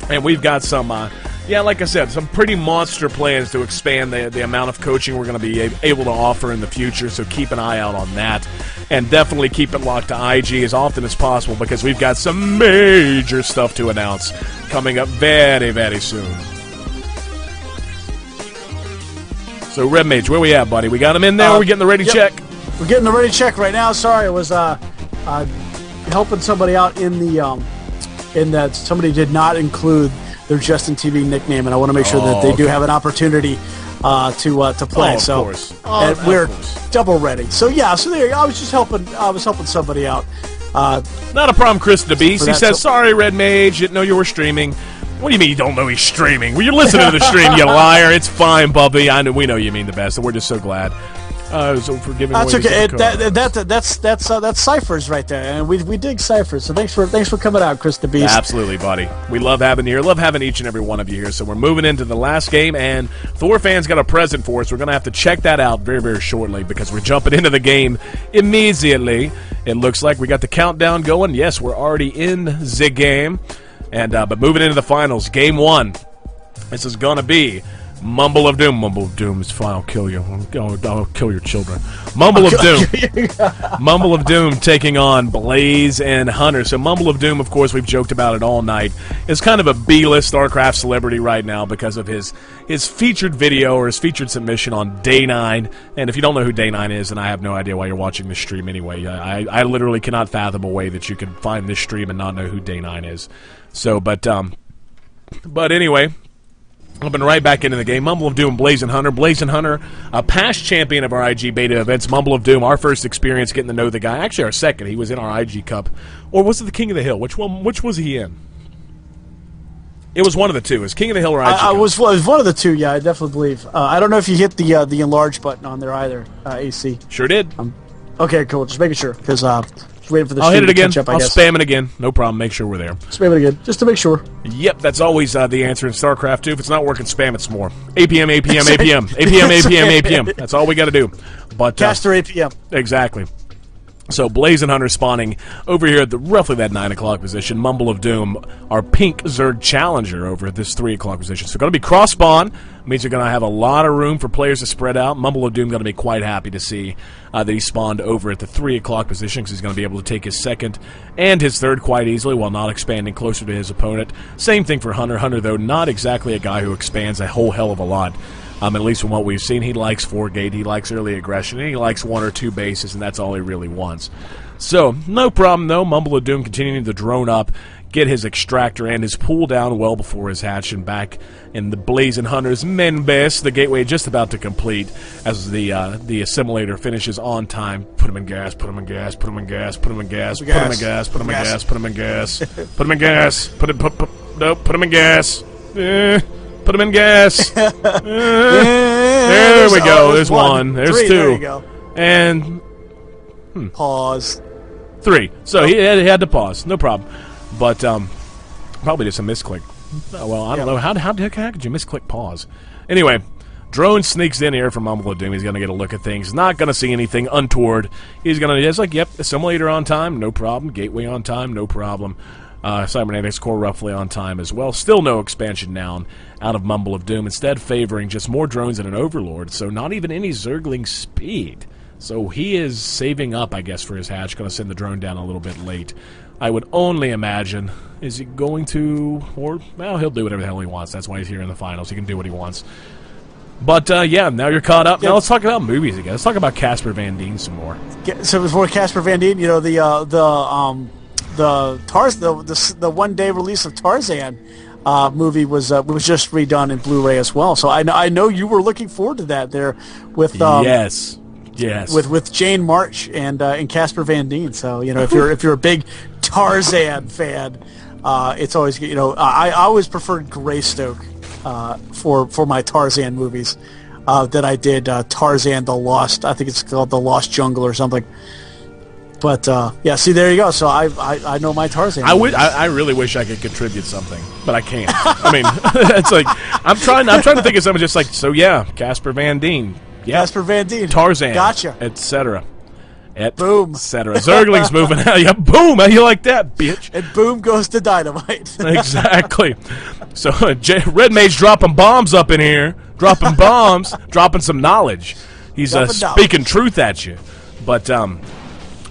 And we've got some, like I said, some pretty monster plans to expand the amount of coaching we're going to be able to offer in the future, so keep an eye out on that. And definitely keep it locked to IG as often as possible because we've got some major stuff to announce coming up very, very soon. So, Red Mage, where we at, buddy? We got him in there? We're getting the ready check? We're getting the ready check right now. Sorry, I was helping somebody out in that somebody did not include their Justin TV nickname, and I want to make sure that they do have an opportunity to play. Of course. We're double ready. So there. I was just helping. I was helping somebody out. Not a problem, Chris the Beast. He says, "Sorry, Red Mage, didn't know you were streaming." What do you mean you don't know he's streaming? Well, you're listening to the stream, you liar. It's fine, Bubby. We know you mean the best, and we're just so glad. So for giving that's away okay. That's ciphers right there, and we dig ciphers. So thanks for coming out, Chris the Beast. Absolutely, buddy. We love having you here. Love having each and every one of you here. So we're moving into the last game, and Thor fans got a present for us. We're gonna have to check that out very, very shortly because we're jumping into the game immediately. It looks like we got the countdown going. Yes, we're already in the game, and but moving into the finals, game 1. This is gonna be Mumble of Doom. Mumble of Doom is fine. I'll kill you. I'll kill your children. Mumble of Doom. Mumble of Doom taking on Blaze and Hunter. So Mumble of Doom, of course, we've joked about it all night, is kind of a B-list StarCraft celebrity right now because of his featured video or his featured submission on Day 9. And if you don't know who Day 9 is, then I have no idea why you're watching this stream anyway. I literally cannot fathom a way that you can find this stream and not know who Day 9 is. So, but anyway, jumping right back into the game. Mumble of Doom, Blazing Hunter. Blazing Hunter, a past champion of our IG Beta events. Mumble of Doom, our first experience getting to know the guy. Actually, our second. He was in our IG Cup. Or was it the King of the Hill? Which was he in? It was one of the two. It was King of the Hill or IG Cup. It was one of the two, yeah, I definitely believe. I don't know if you hit the enlarge button on there either, AC. Sure did. Okay, cool. Just making sure, because waiting for the I'll hit it again. Catch up, I'll spam it again. No problem. Make sure we're there. Spam it again, just to make sure. Yep, that's always the answer in StarCraft 2. If it's not working, spam it some more. APM, APM, APM. APM, APM, APM. That's all we got to do. But Caster APM. Exactly. So Blazing Hunter spawning over here at roughly that 9 o'clock position. Mumble of Doom, our pink Zerg challenger over at this 3 o'clock position. So going to be cross spawn. Means you're going to have a lot of room for players to spread out. Mumble of Doom going to be quite happy to see that he spawned over at the 3 o'clock position because he's going to be able to take his second and his third quite easily while not expanding closer to his opponent. Same thing for Hunter. Hunter, though, not exactly a guy who expands a whole hell of a lot. At least from what we've seen, he likes 4-gate, he likes early aggression, and he likes 1 or 2 bases, and that's all he really wants. So, no problem, though. Mumble of Doom continuing to drone up, get his extractor and his pool down well before his hatch, and back in the Blazing Hunter's main base, the gateway just about to complete as the assimilator finishes on time. Put him in gas, put him in gas, put him in gas, put him in gas, put him in gas, put him in gas, put him in gas, put him in gas, put him in gas, put him in gas. There we go. There's 1. There's 2. There you go. And pause. 3. So he had to pause. No problem. But probably just a misclick. Well, I don't know. How could you misclick pause? Anyway, drone sneaks in here from Mumble of Doom. He's going to get a look at things. Not going to see anything untoward. He's going to just like, yep, assimilator on time, no problem. Gateway on time, no problem. Cybernetics core roughly on time as well. Still no expansion down out of Mumble of Doom. Instead favoring just more drones and an Overlord. So not even any Zergling speed. So he is saving up, I guess, for his hatch. Going to send the drone down a little bit late. I would only imagine, is he going to, or, well, he'll do whatever the hell he wants. That's why he's here in the finals. He can do what he wants. But, yeah, now you're caught up. Now let's talk about movies again. Let's talk about Casper Van Dien some more. So before Casper Van Dien, you know, the one-day release of Tarzan movie was just redone in Blu-ray as well. So I know you were looking forward to that there with Yes. with Jane March and Casper Van Dien. So you know if you're a big Tarzan fan, it's always, you know, I always preferred Greystoke for my Tarzan movies. That I did Tarzan the Lost. I think it's called The Lost Jungle or something. But yeah, see, there you go. So I know my Tarzan. I really wish I could contribute something, but I can't. I mean, it's like I'm trying to think of something just like, so yeah, Casper Van Dien. Yeah. Casper Van Dien. Tarzan. Gotcha. Etc. Boom. Etc. Zergling's moving out. Yeah, boom. How you like that, bitch? And boom goes the dynamite. Exactly. So Red Mage dropping bombs up in here. Dropping bombs. Dropping some knowledge. He's speaking truth at you. But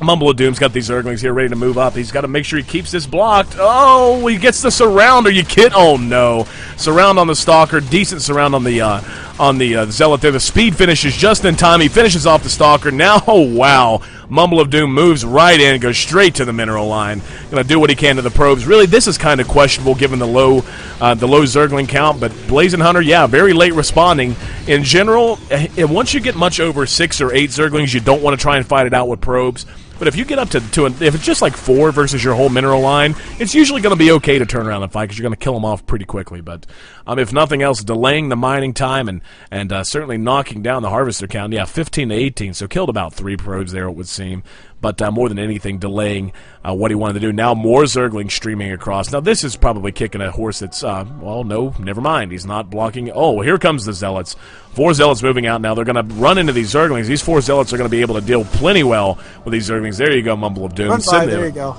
Mumble of Doom's got these Zerglings here ready to move up. He's got to make sure he keeps this blocked. Oh, he gets the surround. Are you kidding? Oh, no. Surround on the Stalker. Decent surround on the Zealot there. The speed finishes just in time. He finishes off the Stalker. Now, oh, wow. Mumble of Doom moves right in, goes straight to the mineral line. Going to do what he can to the probes. Really, this is kind of questionable given the low Zergling count. But Blazing Hunter, yeah, very late responding. In general, once you get much over 6 or 8 Zerglings, you don't want to try and fight it out with probes. But if you get up to if it's just like 4 versus your whole mineral line, it's usually going to be okay to turn around and fight because you're going to kill them off pretty quickly. But if nothing else, delaying the mining time and certainly knocking down the harvester count. Yeah, 15 to 18, so killed about 3 probes there, it would seem. But more than anything, delaying what he wanted to do. Now more Zerglings streaming across. Now this is probably kicking a horse that's, well, no, never mind. He's not blocking. Oh, here comes the Zealots. 4 Zealots moving out now. They're going to run into these Zerglings. These 4 Zealots are going to be able to deal plenty well with these Zerglings. There you go, Mumble of Doom. There you go.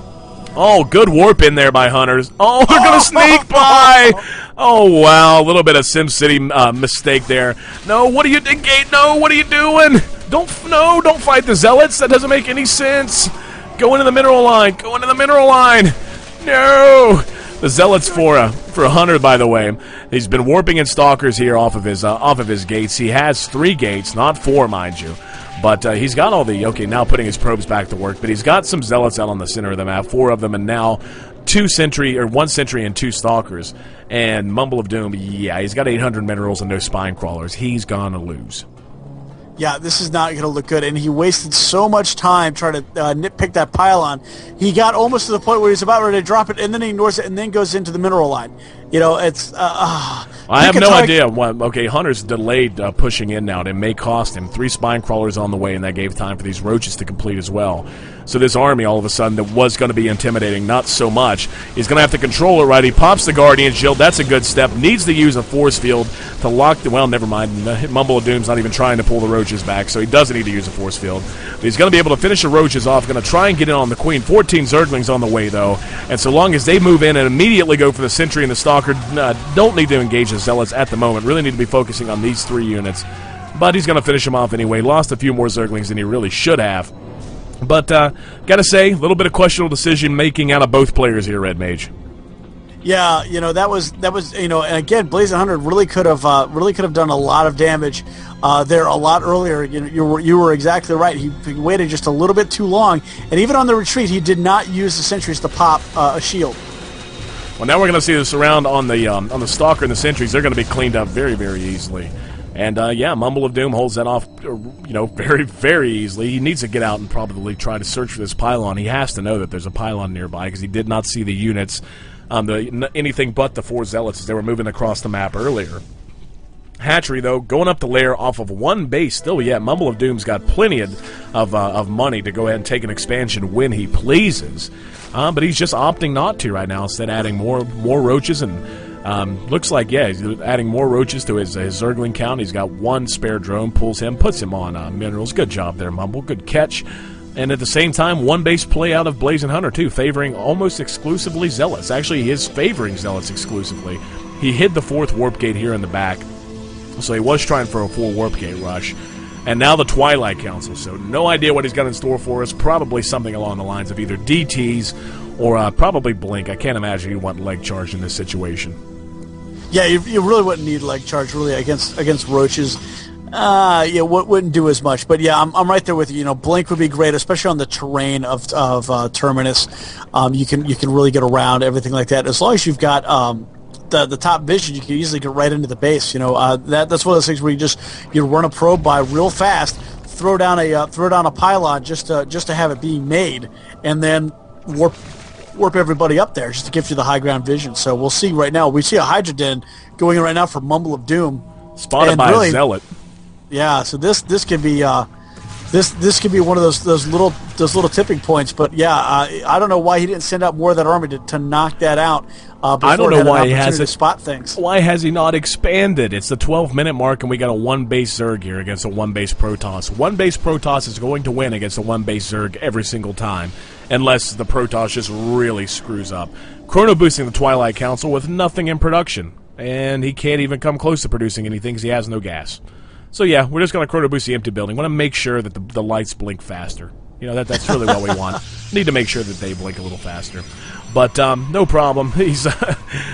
Oh, good warp in there by Hunters. Oh, they're going to sneak by. Oh, wow. A little bit of SimCity mistake there. No, what are you doing, Gate? No, what are you doing? Don't fight the Zealots. That doesn't make any sense. Go into the mineral line. Go into the mineral line. No. The Zealots for a Hunter, by the way. He's been warping in Stalkers here off of his gates. He has 3 gates, not 4, mind you. But he's got all the, okay, now putting his probes back to work. But he's got some Zealots out on the center of the map, 4 of them, and now 1 sentry and 2 Stalkers. And Mumble of Doom, yeah, he's got 800 minerals and no spine crawlers. He's gonna lose. Yeah, this is not going to look good, and he wasted so much time trying to nitpick that pylon. He got almost to the point where he's about ready to drop it, and then he ignores it, and then goes into the mineral line. You know, it's... I have no idea. Okay, Hunter's delayed pushing in now. It may cost him 3 spine crawlers on the way, and that gave time for these roaches to complete as well. So this army, all of a sudden, that was going to be intimidating, not so much. He's going to have to control it, right? He pops the Guardian Shield. That's a good step. Needs to use a force field to lock the... Well, never mind. Mumble of Doom's not even trying to pull the roaches back, so he doesn't need to use a force field. But he's going to be able to finish the roaches off. Going to try and get in on the Queen. 14 Zerglings on the way, though. And so long as they move in and immediately go for the Sentry and the Stalker, don't need to engage the Zealots at the moment. Really need to be focusing on these 3 units. But he's going to finish them off anyway. Lost a few more Zerglings than he really should have. But, gotta say, a little bit of questionable decision-making out of both players here, Red Mage. Yeah, that was and again, Blazing Hunter really could have done a lot of damage there a lot earlier. You were exactly right. He waited just a little bit too long, and even on the retreat, he did not use the sentries to pop a shield. Well, now we're going to see this around on the Stalker and the sentries. They're going to be cleaned up very, very easily. And, Mumble of Doom holds that off, very, very easily. He needs to get out and probably try to search for this pylon. He has to know that there's a pylon nearby because he did not see the units, anything but the 4 Zealots as they were moving across the map earlier. Hatchery, though, going up the lair off of 1 base still yet. Mumble of Doom's got plenty of money to go ahead and take an expansion when he pleases. But he's just opting not to right now, instead adding more roaches and looks like, he's adding more roaches to his Zergling count. He's got 1 spare drone, puts him on minerals. Good job there, Mumble. Good catch. And at the same time, 1 base play out of Blazing Hunter, too, favoring almost exclusively Zealots. Actually, he is favoring Zealots exclusively. He hid the 4th Warp Gate here in the back, so he was trying for a full Warp Gate rush. And now the Twilight Council, so no idea what he's got in store for us. Probably something along the lines of either DTs or probably Blink. I can't imagine you'd want leg charge in this situation. Yeah, you really wouldn't need leg charge really against roaches. Wouldn't do as much. But yeah, I'm right there with you. Blink would be great, especially on the terrain of Terminus. You can really get around everything like that as long as you've got the top vision. You can easily get right into the base. That's one of those things where you run a probe by real fast, throw down a pylon just to have it being made, and then warp everybody up there just to give you the high ground vision. So we'll see right now. We see a Hydra Den going in right now for Mumble of Doom, spotted by a Zealot. Yeah, so this could be this could be one of those little tipping points. But yeah, I don't know why he didn't send out more of that army to knock that out. I don't know why he hasn't spot things. Why has he not expanded? It's the 12-minute mark, and we got a 1-base Zerg here against a 1-base Protoss. 1-base Protoss is going to win against a 1-base Zerg every single time, unless the Protoss just really screws up. Chrono boosting the Twilight Council with nothing in production, and he can't even come close to producing anything because he has no gas. So yeah, we're just going to Chrono boost the empty building. Want to make sure that the lights blink faster. That's really what we want. Need to make sure that they blink a little faster. But no problem.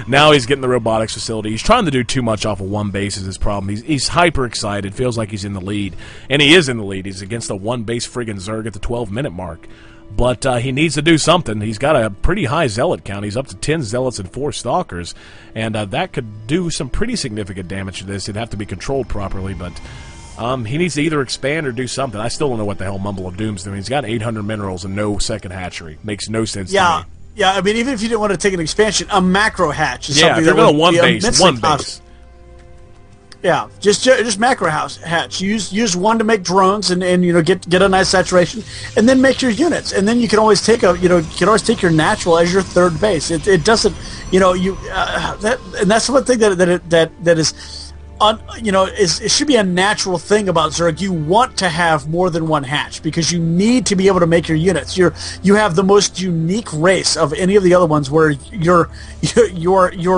Now he's getting the robotics facility. He's trying to do too much off of 1 base is his problem. He's hyper excited. Feels like he's in the lead, and he is in the lead. He's against a 1-base friggin' Zerg at the 12-minute mark. But he needs to do something. He's got a pretty high Zealot count. He's up to 10 Zealots and 4 Stalkers, and that could do some pretty significant damage to this. It'd have to be controlled properly, but he needs to either expand or do something. I still don't know what the hell Mumble of Doom's doing. He's got 800 minerals and no second hatchery. Makes no sense to me. Yeah, I mean, even if you didn't want to take an expansion, a macro hatch is something they're that would going to be 1 base. Yeah, just macro hatch. Use 1 to make drones and get a nice saturation, and then make your units, and then you can always take take your natural as your 3rd base. It doesn't and that's one thing that is. It should be a natural thing about Zerg. You want to have more than 1 hatch because you need to be able to make your units. You have the most unique race of any of the other ones, where your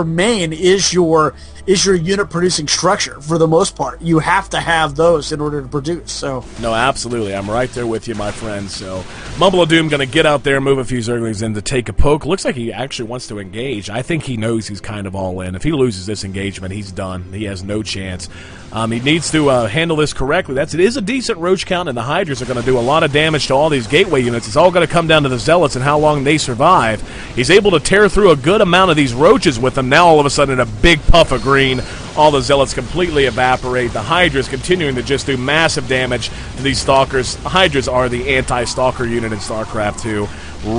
main is your unit producing structure for the most part. You have to have those in order to produce. So no, absolutely, I'm right there with you, my friend. So Mumble of Doom going to get out there, move a few Zerglings in to take a poke. Looks like he actually wants to engage. I think he knows he's kind of all in. If he loses this engagement, he's done. He has no chance. He needs to handle this correctly. It is a decent roach count, and the Hydras are going to do a lot of damage to all these gateway units. It's all going to come down to the Zealots and how long they survive. He's able to tear through a good amount of these roaches with them. Now all of a sudden, a big puff of green, all the Zealots completely evaporate. The Hydras continuing to just do massive damage to these Stalkers. The Hydras are the anti-Stalker unit in StarCraft 2.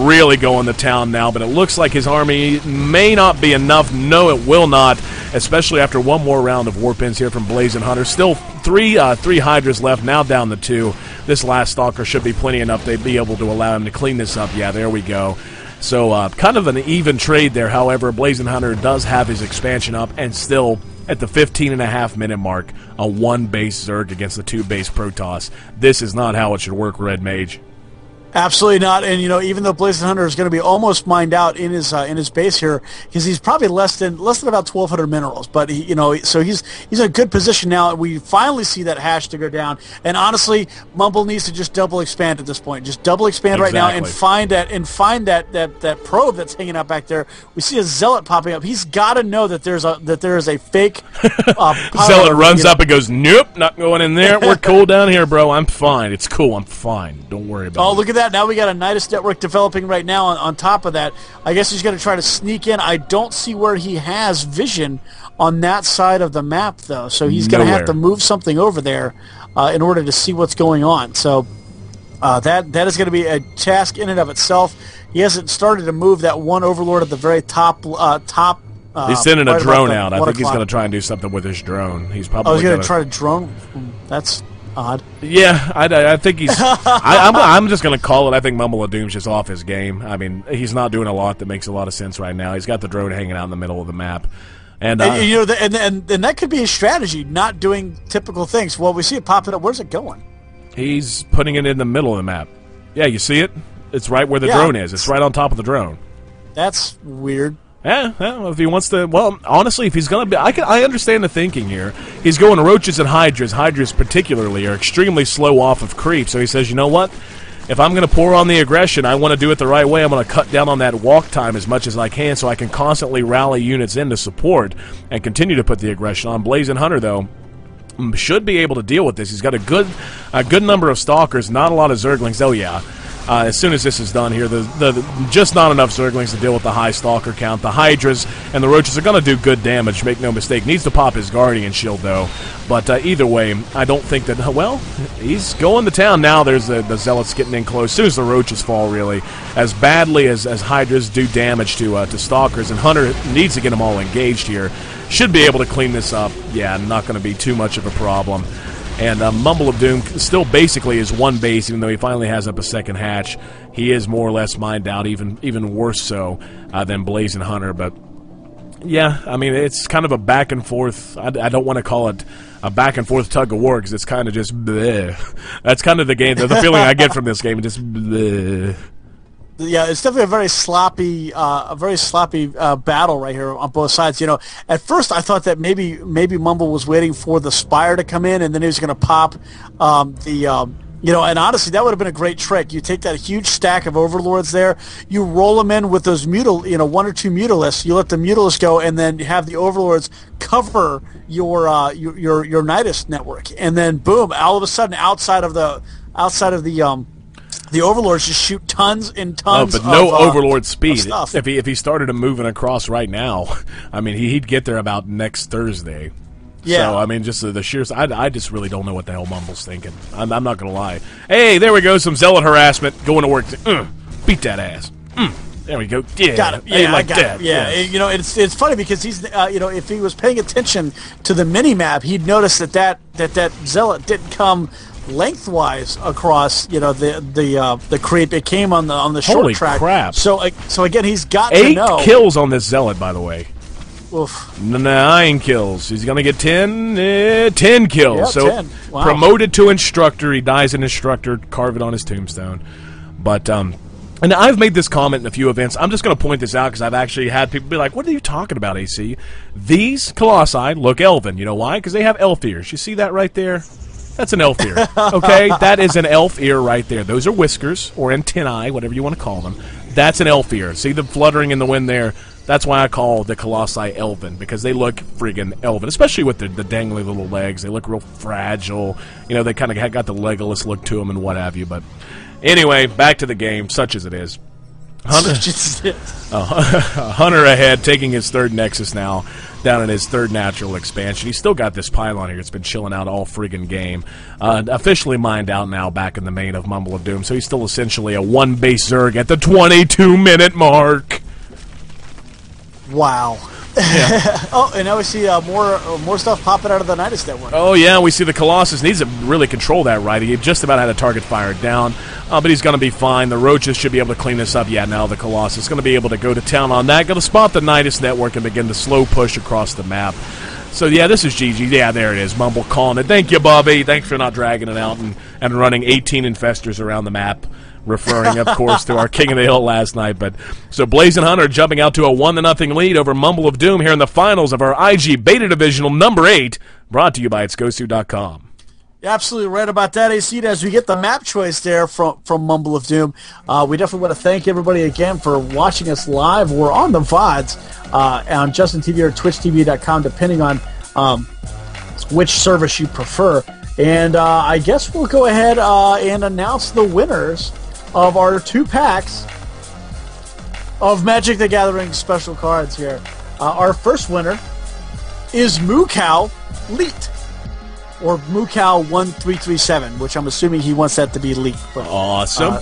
Really going to town now, but it looks like his army may not be enough. No, it will not, especially after 1 more round of warp-ins here from Blazing Hunter. Still three Hydras left, now down to 2. This last Stalker should be plenty enough. They'd be able to allow him to clean this up. Yeah, there we go. So kind of an even trade there. However, Blazing Hunter does have his expansion up, and still at the 15.5-minute mark, a 1-base Zerg against the 2-base Protoss. This is not how it should work, Red Mage. Absolutely not, and even though Blazing Hunter is going to be almost mined out in his base here, because he's probably less than about 1,200 minerals, but so he's in a good position now. We finally see that hash to go down, and honestly, Mumble needs to just double expand at this point. Just double expand right now and find that probe that's hanging out back there. We see a zealot popping up. He's got to know that there is a fake zealot runs up and goes, "Nope, not going in there. We're cool down here, bro. I'm fine. It's cool. I'm fine. Don't worry about it." Oh, look at that. Now we got a Nidus network developing right now on top of that. I guess he's going to try to sneak in. I don't see where he has vision on that side of the map, though. So he's going to have to move something over there in order to see what's going on. So that is going to be a task in and of itself. He hasn't started to move that one overlord at the very top. He's sending a drone out. I think he's going to try and do something with his drone. He's probably he's going to try to drone. That's odd. Yeah, I think he's. I'm just going to call it. I think Mumble of Doom's just off his game. I mean, he's not doing a lot that makes a lot of sense right now. He's got the drone hanging out in the middle of the map, and that could be a strategy, not doing typical things. Well, we see it popping up. Where's it going? He's putting it in the middle of the map. Yeah, you see it? It's right where the drone is. It's right on top of the drone. That's weird. Yeah, well, if he wants to, well, honestly, if he's going to be, I understand the thinking here. He's going to roaches and hydras. Hydras particularly are extremely slow off of creep, so he says, you know what? If I'm going to pour on the aggression, I want to do it the right way. I'm going to cut down on that walk time as much as I can so I can constantly rally units in to support and continue to put the aggression on. Blazing Hunter, though, should be able to deal with this. He's got a good number of stalkers, not a lot of zerglings. Oh, yeah. As soon as this is done here, just not enough zerglings to deal with the high stalker count. The hydras and the roaches are going to do good damage, make no mistake. Needs to pop his guardian shield, though. But either way, I don't think that, well, he's going to town now. There's the zealots getting in close. As soon as the roaches fall, really, as badly as hydras do damage to stalkers, and Hunter needs to get them all engaged here. Should be able to clean this up. Yeah, not going to be too much of a problem. And Mumble of Doom still basically is one base, even though he finally has up a second hatch. He is more or less mined out, even worse so than Blazing Hunter. But yeah, I mean, it's kind of a back and forth. I don't want to call it a back and forth tug of war because it's kind of just bleh. That's kind of the game. The feeling I get from this game, just bleh. Yeah, it's definitely a very sloppy battle right here on both sides. At first I thought that maybe Mumble was waiting for the Spire to come in, and then he was going to pop and honestly, that would have been a great trick. You take that huge stack of overlords there, you roll them in with those one or two mutalisks. You let the mutalisks go, and then you have the overlords cover your Nidus network, and then boom! All of a sudden, outside of the overlords just shoot tons and tons. But no overlord speed. If he started him moving across right now, I mean, he'd get there about next Thursday. Yeah. So, I mean, just the sheer... I just really don't know what the hell Mumble's thinking. I'm not going to lie. Hey, there we go. Some zealot harassment. Going to work. Beat that ass. There we go. Yeah. Got it. Yeah, I got it. Yeah. It's funny because he's, if he was paying attention to the mini-map, he'd notice that zealot didn't come lengthwise across, the creep. It came on the short track. Holy crap. So again, he's got to know. 8 kills on this zealot, by the way. Oof. 9 kills. He's going to get 10 kills. Yeah, so 10. Wow. Promoted to instructor. He dies an instructor. Carve it on his tombstone. But and I've made this comment in a few events. I'm just going to point this out because I've actually had people be like, "What are you talking about, AC? These colossi look elven. You know why? Because they have elf ears. You see that right there? That's an elf ear. Okay, that is an elf ear right there. Those are whiskers or antennae, whatever you want to call them. That's an elf ear. See the fluttering in the wind there? That's why I call the colossi elven, because they look friggin' elven, especially with the dangly little legs. They look real fragile. They kind of got the Legolas look to them and what have you. But anyway, back to the game, such as it is. Hunter ahead, taking his third Nexus now, down in his third natural expansion. He's still got this pylon here. It's been chilling out all friggin' game. Officially mined out now back in the main of Mumble of Doom, so he's still essentially a one-base Zerg at the 22-minute mark. Wow. Yeah. And now we see more stuff popping out of the Nidus network. Oh, yeah, we see the Colossus needs to really control that, right? He just about had a target fired down, but he's going to be fine. The Roaches should be able to clean this up. Yeah, now the Colossus is going to be able to go to town on that, going to spot the Nidus network and begin the slow push across the map. So, yeah, this is GG. Yeah, there it is. Mumble calling it. Thank you, Bobby. Thanks for not dragging it out and running 18 infestors around the map referring, of course, to our King of the Hill last night. But so Blazing Hunter jumping out to a 1-0 lead over Mumble of Doom here in the finals of our IG Beta Divisional number 8, brought to you by itsgosu.com. You're absolutely right about that, AC. As we get the map choice there from Mumble of Doom, we definitely want to thank everybody again for watching us live. We're on the VODs on Justin TV or TwitchTV.com, depending on which service you prefer. And I guess we'll go ahead and announce the winners of our 2 packs of Magic the Gathering special cards here. Our first winner is Moocow Leet, or Moocow1337, which I'm assuming he wants that to be Leet. But, awesome.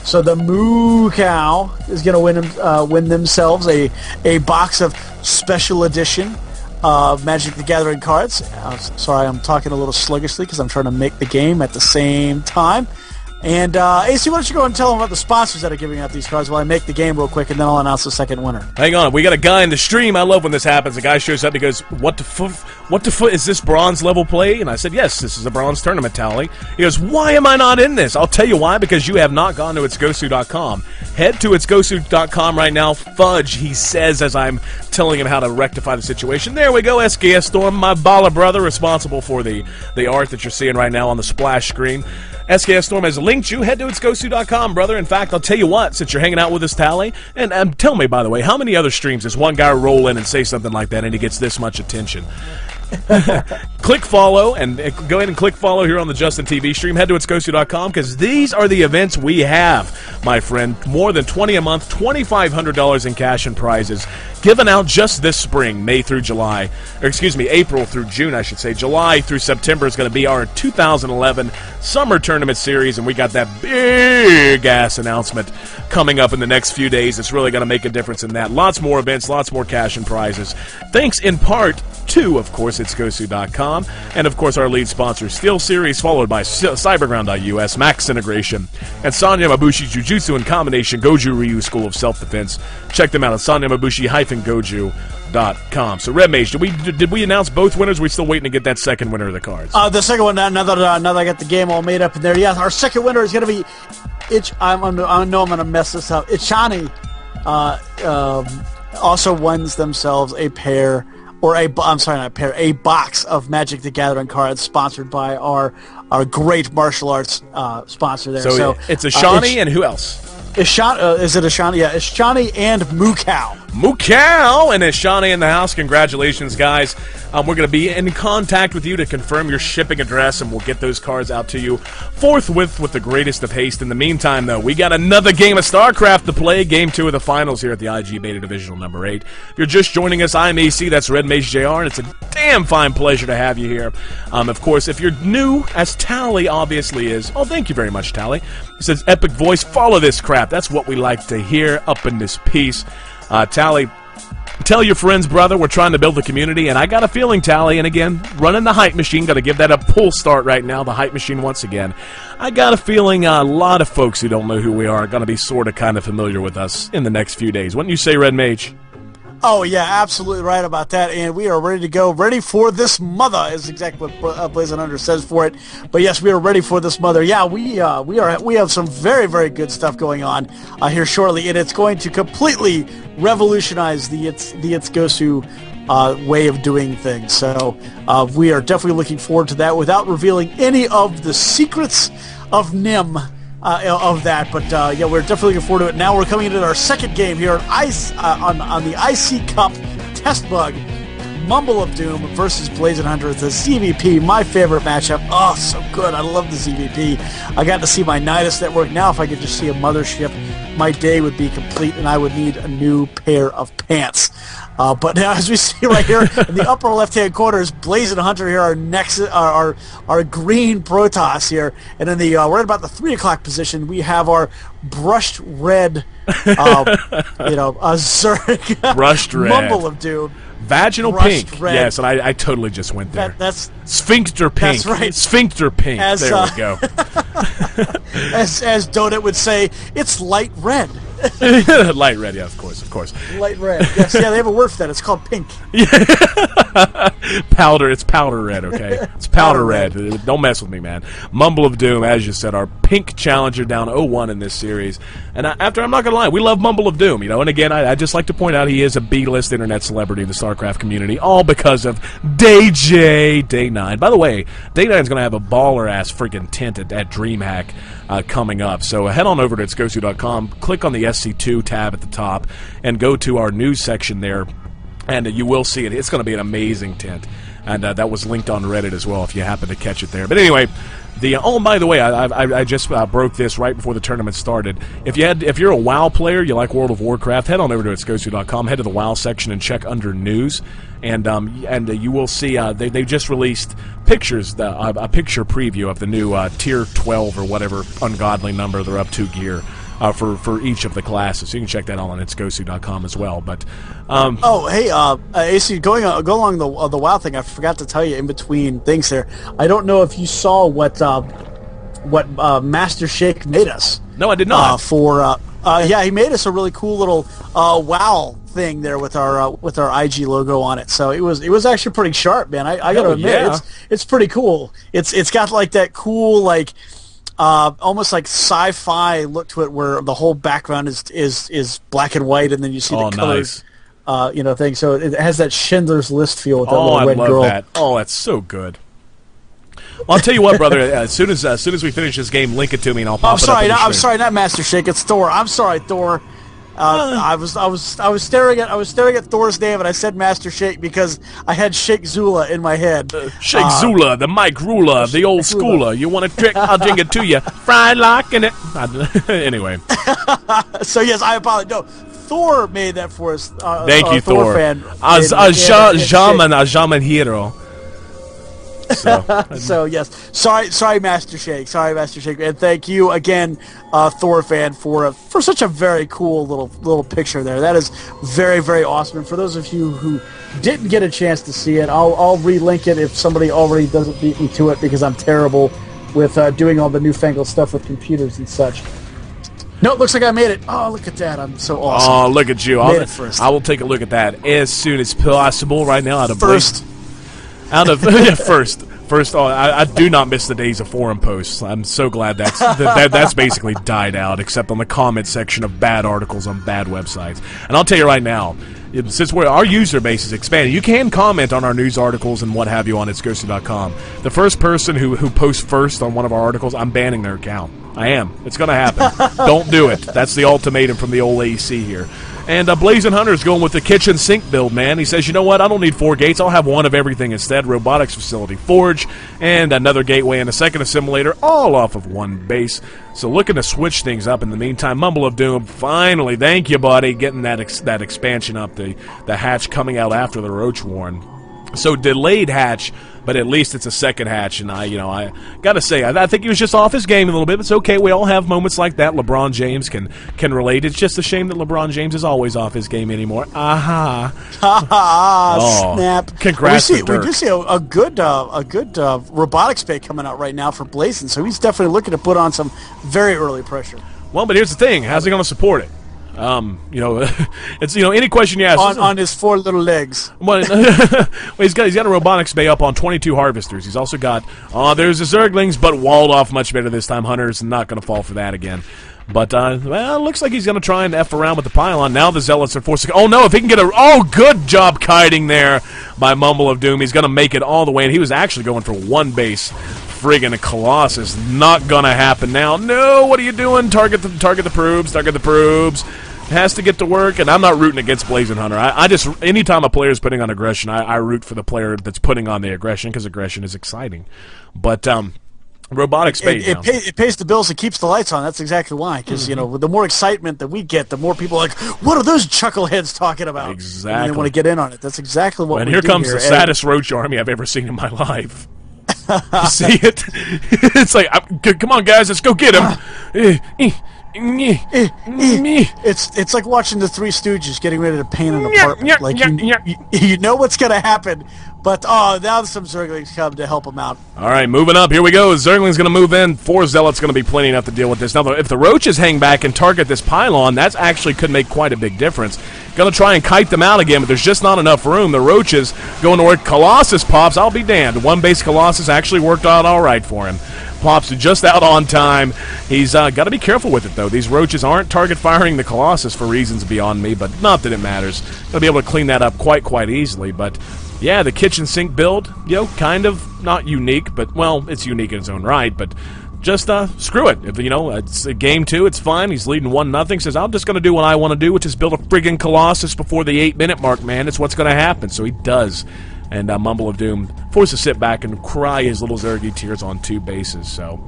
So the Moocow is going to win themselves a box of special edition Magic the Gathering cards. Sorry, I'm talking a little sluggishly because I'm trying to make the game at the same time. And AC, why don't you go and tell them about the sponsors that are giving out these cards while I make the game real quick, and then I'll announce the second winner. Hang on, we got a guy in the stream. I love when this happens. A guy shows up, he goes, what the foot, is this bronze level play? And I said, yes, this is a bronze tournament, Tally. He goes, why am I not in this? I'll tell you why, because you have not gone to itsgosu.com. Head to itsgosu.com right now. Fudge, he says, as I'm telling him how to rectify the situation. There we go, SKS Storm, my baller brother, responsible for the art that you're seeing right now on the splash screen. SKS Storm has linked you. Head to itsgosu.com, brother. In fact, I'll tell you what, since you're hanging out with us, Tally, and tell me, by the way, how many other streams does one guy roll in and say something like that and he gets this much attention? Click follow, and go ahead and click follow here on the Justin TV stream. Head to itsgosu.com, because these are the events we have, my friend. More than 20 a month, $2,500 in cash and prizes given out just this spring, May through July, or excuse me, April through June, I should say. July through September is going to be our 2011 Summer Tournament Series, and we got that big-ass announcement coming up in the next few days. It's really going to make a difference in that. Lots more events, lots more cash and prizes. Thanks in part to, of course, itsgosu.com, and, of course, our lead sponsor, Steel Series, followed by Cyberground.us, Max Integration, and Sanya Mabushi Jujutsu and Combination Goju Ryu School of Self-Defense. Check them out at sanyamabushi-goju.com. So, Red Mage, did we announce both winners? We're still waiting to get that second winner of the cards. The second one, now that I got the game all made up in there, yeah, our second winner is going to be I know I'm going to mess this up. Ichani also wins themselves a pair, or a box of Magic the Gathering cards sponsored by our great martial arts sponsor there. So it's Ishani and who else? Is it Ishani? Yeah, Ishani and Moocow. Moocow and Ishani in the house. Congratulations, guys. We're going to be in contact with you to confirm your shipping address, and we'll get those cards out to you forthwith with the greatest of haste. In the meantime, though, we got another game of StarCraft to play. Game 2 of the finals here at the IG Beta Divisional number 8. If you're just joining us, I'm AC. That's Red Mage JR, and it's a damn fine pleasure to have you here. Of course, if you're new, as Tally obviously is, oh, thank you very much, Tally. He says, epic voice, follow this crap. That's what we like to hear up in this piece. Tally, tell your friends, brother, we're trying to build a community, and I got a feeling, Tally, and again, running the hype machine, got to give that a pull start right now, the hype machine once again. I got a feeling a lot of folks who don't know who we are going to be sort of kind of familiar with us in the next few days. Wouldn't you say, Red Mage? Oh, yeah, absolutely right about that, and we are ready to go. Ready for this mother is exactly what Blazing Under says for it. But yes, we are ready for this mother. Yeah, we have some very, very good stuff going on here shortly, and it's going to completely revolutionize the Itsgosu way of doing things. So we are definitely looking forward to that without revealing any of the secrets of NIM. Of that, but yeah, we're definitely looking forward to it. Now we're coming into our second game here on the IC Cup Test Bug, Mumble of Doom versus Blazing Hunter. It's the ZVP, my favorite matchup. Oh, so good. I love the ZVP. I got to see my Nidus network. Now if I could just see a mothership, my day would be complete, and I would need a new pair of pants. But now, as we see right here in the upper left-hand corner, is Blazing Hunter here, our green Protoss here, and in the right about the 3 o'clock position, we have our brushed red, Zerg brushed red Mumble of Doom. Vaginal pink. Red. Yes, and I totally just went there. That's sphincter pink. That's right. Sphincter pink. There we go. as Donut would say, it's light red. Light red, yeah, of course. Light red. Yes, yeah, they have a word for that. It's called pink. Powder, it's powder red, okay? It's powder red. Don't mess with me, man. Mumble of Doom, as you said, our pink challenger down 0-1 in this series. And I'm not going to lie, we love Mumble of Doom, you know? And again, I just like to point out he is a B-list internet celebrity in the StarCraft community, all because of Day 9. By the way, Day 9's going to have a baller-ass freaking tent at DreamHack coming up. So head on over to itsgosu.com, click on the SC2 tab at the top, and go to our news section there, and you will see it. It's going to be an amazing tent, and that was linked on Reddit as well if you happen to catch it there. But anyway, by the way, I just broke this right before the tournament started. If you're a WoW player, you like World of Warcraft, head on over to itsgosu.com, head to the WoW section and check under news, and you will see they just released pictures, a picture preview of the new tier 12 or whatever ungodly number they're up to gear. For each of the classes, so you can check that out on itsgosu.com as well. But AC, go along the WoW thing. I forgot to tell you in between things there. I don't know if you saw what Master Shake made us. No, I did not. He made us a really cool little WoW thing there with our IG logo on it. So it was actually pretty sharp, man. I gotta admit, it's pretty cool. It's got like that cool almost like sci-fi look to it, where the whole background is black and white, and then you see the colors, thing. So it has that Schindler's List feel with that little red girl. That. Oh, that's so good. Well, I'll tell you what, brother. As soon as we finish this game, link it to me, and I'll pop it up. I'm sorry, not Master Shake. It's Thor. I'm sorry, Thor. I was staring at Thor's name, and I said Master Shake because I had Shake Zula in my head. Shake Zula, the Mike Ruler, the old schooler. You want a trick? I'll bring it to you. Fried like in it. Anyway. So yes, I apologize. No, Thor made that for us. Thank you, Thor. Fan Jaman hero. So yes, sorry, Master Shake, and thank you again, Thor fan, for such a very cool little picture there. That is very, very awesome. And for those of you who didn't get a chance to see it, I'll relink it if somebody already doesn't beat me to it, because I'm terrible with doing all the newfangled stuff with computers and such. No, it looks like I made it. Oh, look at that! I'm so awesome. Oh, look at you! I will take a look at that as soon as possible. Right now, First, I do not miss the days of forum posts. I'm so glad that's basically died out, except on the comment section of bad articles on bad websites. And I'll tell you right now, since our user base is expanding, you can comment on our news articles and what have you on itsgosu.com. The first person who posts first on one of our articles, I'm banning their account. I am. It's going to happen. Don't do it. That's the ultimatum from the old AC here. And Blazing Hunter's going with the kitchen sink build, man. He says, you know what, I don't need 4 gates. I'll have one of everything instead. Robotics facility forge, and another gateway and a second assimilator, all off of one base. So looking to switch things up in the meantime. Mumble of Doom, finally, thank you, buddy, getting that expansion up, the hatch coming out after the Roach Warren. So delayed hatch, but at least it's a second hatch, and I gotta say, I think he was just off his game a little bit. It's okay. We all have moments like that. LeBron James can relate. It's just a shame that LeBron James is always off his game anymore. Aha! Snap! Congrats, we do see a good robotics bay coming out right now for Blazing, so he's definitely looking to put on some very early pressure. Well, but here's the thing: how's he going to support it? It's any question you ask on his 4 little legs. Well, he's got a robotics bay up on 22 harvesters. He's also got there's the Zerglings, but walled off much better this time. Hunter's not going to fall for that again. But it looks like he's going to try and F around with the pylon. Now the Zealots are forced to. Oh no! If he can get good job kiting there by Mumble of Doom. He's going to make it all the way, and he was actually going for one base. Friggin' Colossus, not gonna happen now. No, what are you doing? Target the probes. It has to get to work, and I'm not rooting against Blazing Hunter. I just, anytime a player is putting on aggression, I root for the player that's putting on the aggression, because aggression is exciting. But robotic space. It pays the bills and keeps the lights on. That's exactly why. Because the more excitement that we get, the more people are like, what are those chuckleheads talking about? Exactly. And they want to get in on it. That's exactly what. And we here do comes here. the saddest roach army I've ever seen in my life. You see it? It's like, come on, guys, let's go get him. It's like watching the Three Stooges getting ready to paint an apartment. Like you know what's gonna happen But, now some Zerglings come to help him out. All right, moving up. Here we go. Zergling's going to move in. 4 Zealots going to be plenty enough to deal with this. Now, if the Roaches hang back and target this pylon, that actually could make quite a big difference. Going to try and kite them out again, but there's just not enough room. The Roaches going to work. Colossus pops. I'll be damned. One base Colossus actually worked out all right for him. Pops just out on time. He's got to be careful with it, though. These Roaches aren't target firing the Colossus for reasons beyond me, but not that it matters. Going to be able to clean that up quite easily, but... yeah, the kitchen sink build, kind of not unique, but, well, it's unique in its own right, but just, screw it. If, it's a game 2, it's fine. He's leading 1-0, says, I'm just going to do what I want to do, which is build a friggin' Colossus before the 8-minute mark, man. It's what's going to happen, so he does. And Mumble of Doom forced to sit back and cry his little Zergy tears on 2 bases, so...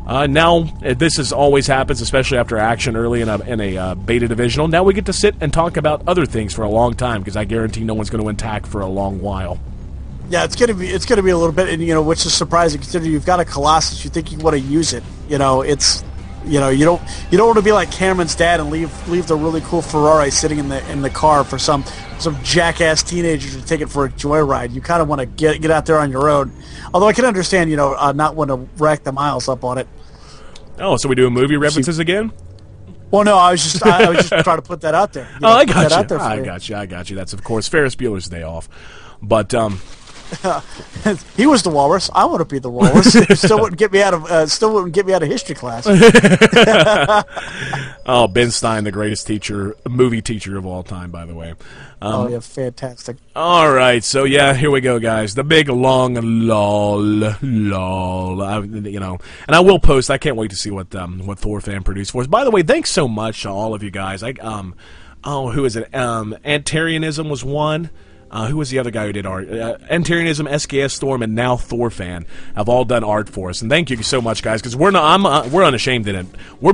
now, this always happens, especially after action early in a beta divisional. Now we get to sit and talk about other things for a long time, because I guarantee no one's going to attack for a long while. Yeah, it's gonna be a little bit, and which is surprising considering you've got a Colossus. You think you want to use it. It's you don't want to be like Cameron's dad and leave the really cool Ferrari sitting in the car for some jackass teenager to take it for a joyride. You kind of want to get out there on your own. Although I can understand, not want to rack the miles up on it. Oh, so we do movie references again? Well, no, I was just trying to put that out there. I got you. That's of course Ferris Bueller's Day Off, but he was the walrus. I want to be the walrus. Still wouldn't get me out of history class. Oh, Ben Stein, the greatest movie teacher of all time, by the way. Oh yeah, fantastic. All right, so yeah, here we go, guys. The big long lol. And I will post. I can't wait to see what Thor fan produced for us. By the way, thanks so much to all of you guys. Who is it? Antarianism was one. Who was the other guy who did art? Antarianism, SKS Storm, and now Thor fan have all done art for us, and thank you so much, guys. Because we're unashamed in it. We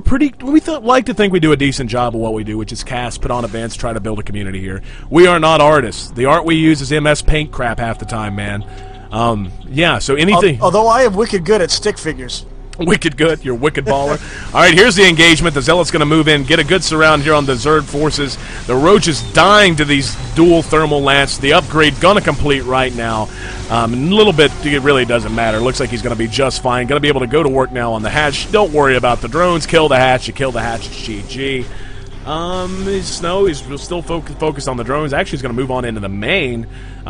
like to think we do a decent job of what we do, which is cast, put on events, try to build a community here. We are not artists. The art we use is MS Paint crap half the time, man. Yeah. So anything. Although I am wicked good at stick figures. Wicked good. You're a wicked baller. All right, here's the engagement. The Zealot's going to move in, get a good surround here on the Zerd forces. The Roaches dying to these dual thermal lance. The upgrade going to complete right now. A little bit, it really doesn't matter. Looks like he's going to be just fine. Going to be able to go to work now on the hatch. Don't worry about the drones. Kill the hatch. You kill the hatch. It's GG. He's still focused on the drones. Actually, he's going to move on into the main.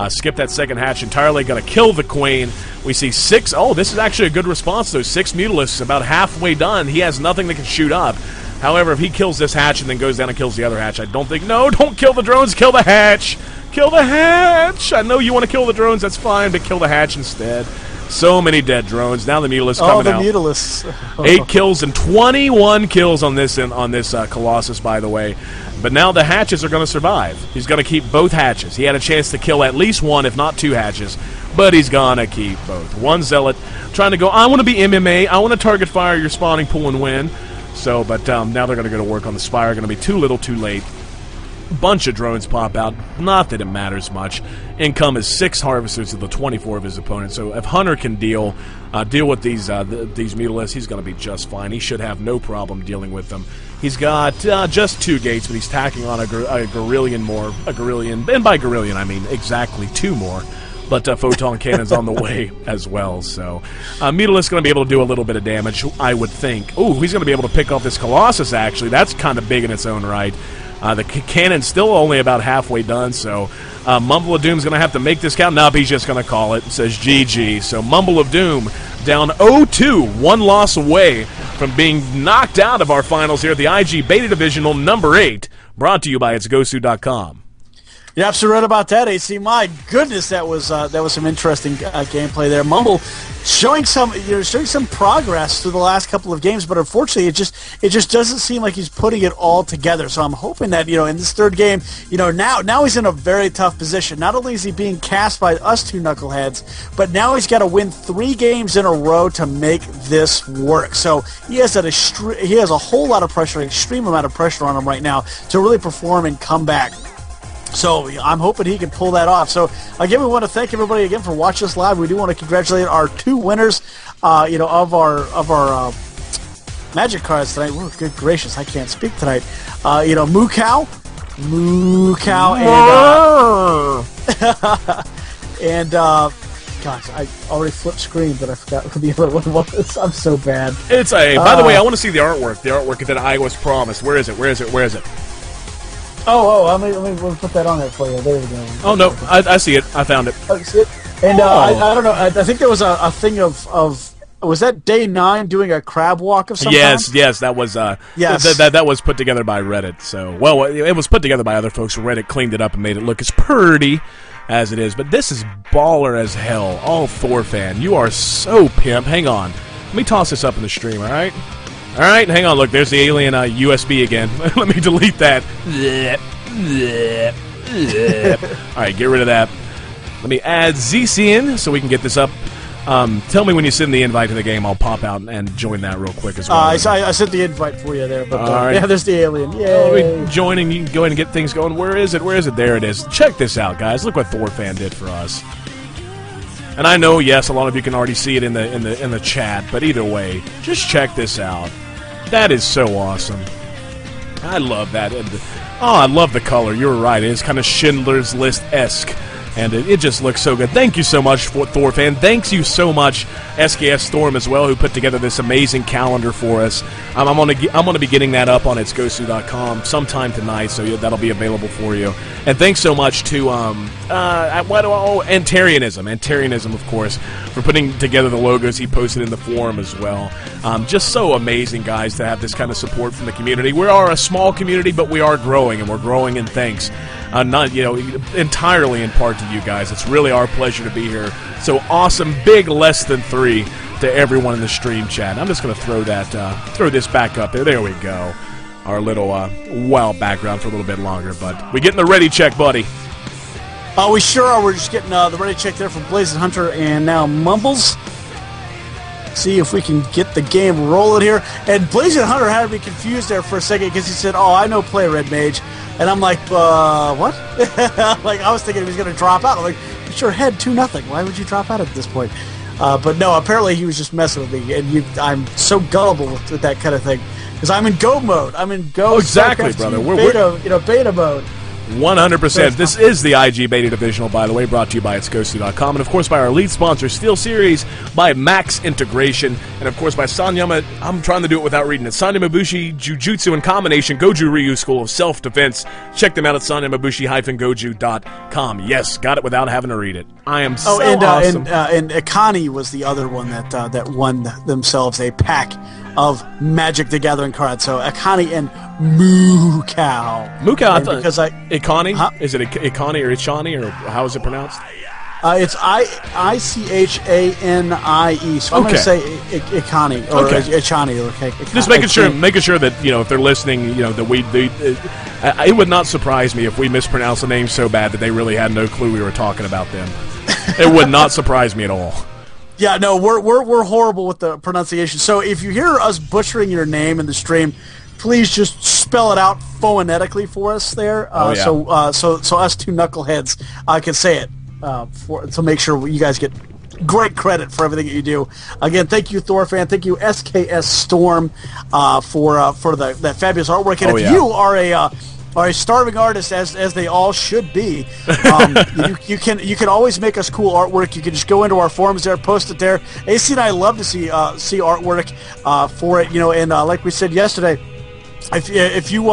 Skip that second hatch entirely. Going to kill the queen. We see 6. Oh, this is actually a good response, though. 6 Mutalisks, about halfway done. He has nothing that can shoot up. However, if he kills this hatch and then goes down and kills the other hatch, I don't think... No, don't kill the drones. Kill the hatch. Kill the hatch. I know you want to kill the drones. That's fine, but kill the hatch instead. So many dead drones. Now the Mutalisks coming out. Oh, the Mutalisks. 8 kills and 21 kills on this Colossus, by the way. But now the hatches are going to survive. He's going to keep both hatches. He had a chance to kill at least 1, if not 2 hatches. But he's going to keep both. 1 Zealot trying to go, I want to be MMA. I want to target fire your spawning pool and win. So, but now they're going to go to work on the Spire. Going to be too little, too late. Bunch of drones pop out. Not that it matters much. Income is 6 harvesters of the 24 of his opponents. So if Hunter can deal with these Mutalisks, he's going to be just fine. He should have no problem dealing with them. He's got just 2 gates, but he's tacking on a Gorillion more. A Gorillion, and by Gorillion I mean exactly 2 more. But Photon Cannon's on the way as well. So Mutalisk's going to be able to do a little bit of damage, I would think. Ooh, he's going to be able to pick off this Colossus, actually. That's kind of big in its own right. The cannon's still only about halfway done, so Mumble of Doom's going to have to make this count. Nope, he's just going to call it. It says GG. So Mumble of Doom down 0-2, 1 loss away from being knocked out of our finals here at the IG Beta Divisional number 8, brought to you by itsgosu.com. You're absolutely right about that, AC. My goodness, that was some interesting gameplay there. Mumble showing some progress through the last couple of games, but unfortunately, it just doesn't seem like he's putting it all together. So I'm hoping that in this third game, now he's in a very tough position. Not only is he being cast by us 2 knuckleheads, but now he's got to win 3 games in a row to make this work. So he has a whole lot of pressure, an extreme amount of pressure on him right now to really perform and come back. So I'm hoping he can pull that off. So again, we want to thank everybody again for watching us live. We do want to congratulate our 2 winners, of our magic cards tonight. Ooh, good gracious, I can't speak tonight. Moo Cow, and And gosh, I already flipped screen, but I forgot what the other one was. I'm so bad. It's a. By the way, I want to see the artwork. The artwork that I was promised. Where is it? Where is it? Where is it? Let me put that on there for you. There we go. Oh no, I see it. I found it. Oh, you see it? And I don't know. I think there was a thing of was that day 9 doing a crab walk of some kind? Yes, that was yes. that was put together by Reddit. So it was put together by other folks. Reddit cleaned it up and made it look as pretty as it is. But this is baller as hell. Oh, Thor fan, you are so pimp. Hang on, let me toss this up in the stream. All right, hang on. Look, there's the alien USB again. Let me delete that. All right, get rid of that. Let me add ZC in so we can get this up. Tell me when you send the invite to the game. I'll pop out and join that real quick as well. I sent the invite for you there. But right. Yeah, there's the alien. Yay! Joining, you can go ahead and get things going. Where is it? Where is it? There it is. Check this out, guys. Look what Thor fan did for us. And I know, yes, a lot of you can already see it in the chat, but either way, just check this out. That is so awesome. I love that. And I love the color. You're right. It is kind of Schindler's List-esque. And it just looks so good. Thank you so much, for Thor fan. Thanks you so much, SKS Storm as well, who put together this amazing calendar for us. I'm gonna be getting that up on itsgosu.com sometime tonight, so that'll be available for you. And thanks so much to Antarianism, of course, for putting together the logos he posted in the forum as well. Just so amazing, guys, to have this kind of support from the community. We are a small community, but we are growing, and we're growing in thanks. Not entirely in part to you guys. It's really our pleasure to be here. So awesome, big less than 3 to everyone in the stream chat. I'm just going to throw this back up there. There we go. Our little WoW background for a little bit longer, but we getting the ready check, buddy. We sure are. We're just getting the ready check there from Blazing Hunter and now Mumbles. See if we can get the game rolling here. And Blazing Hunter had me confused there for a second because he said, "Oh, I know play Red Mage." And I'm like, what? Like, I was thinking he was going to drop out. I'm like, you sure had 2-0. Why would you drop out at this point? But no, apparently he was just messing with me. And I'm so gullible with that kind of thing. Because I'm in go mode. I'm in go. Oh, exactly, brother. We're beta mode. 100%. This is the IG Beta Divisional, by the way, brought to you by itsgosu.com, and of course by our lead sponsor, SteelSeries, by Max Integration, and of course by Sanyama. I'm trying to do it without reading it. Sanyamabushi Jujutsu in Combination, Goju Ryu School of Self-Defense. Check them out at sanyamabushi-goju.com. Yes, got it without having to read it. I am so awesome. And Akani was the other one that won themselves a pack of Magic the Gathering cards. So Akani and Mukau. Mukau, I thought. Ikani? Huh? Is it Ikani or Ichani, or how is it pronounced? It's Ichanie. So I'm going to say Ikani or Ichani. Okay. Just making sure that if they're listening, that it would not surprise me if we mispronounce the name so bad that they really had no clue we were talking about them. It would not surprise me at all. Yeah, no, we're horrible with the pronunciation. So if you hear us butchering your name in the stream, please just spell it out phonetically for us there. So us two knuckleheads can say it to make sure you guys get great credit for everything that you do. Again, thank you, Thor fan. Thank you, SKS Storm, for that fabulous artwork. And if you are a starving artist, as they all should be, you can always make us cool artwork. You can just go into our forums there, post it there. AC and I love to see artwork for it. And like we said yesterday, if you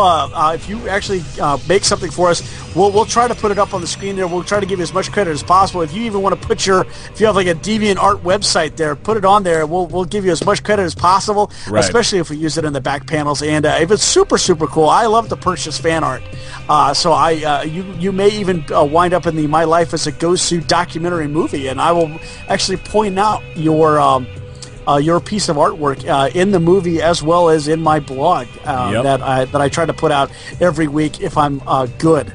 actually make something for us, we'll try to put it up on the screen there. We'll try to give you as much credit as possible. If you even want to put if you have like a DeviantArt website there, put it on there. We'll give you as much credit as possible, right. Especially if we use it in the back panels. And if it's super cool, I love to purchase fan art. So you may even wind up in the My Life as a Gosu documentary movie, and I will actually point out your piece of artwork in the movie as well as in my blog that I try to put out every week if I'm good.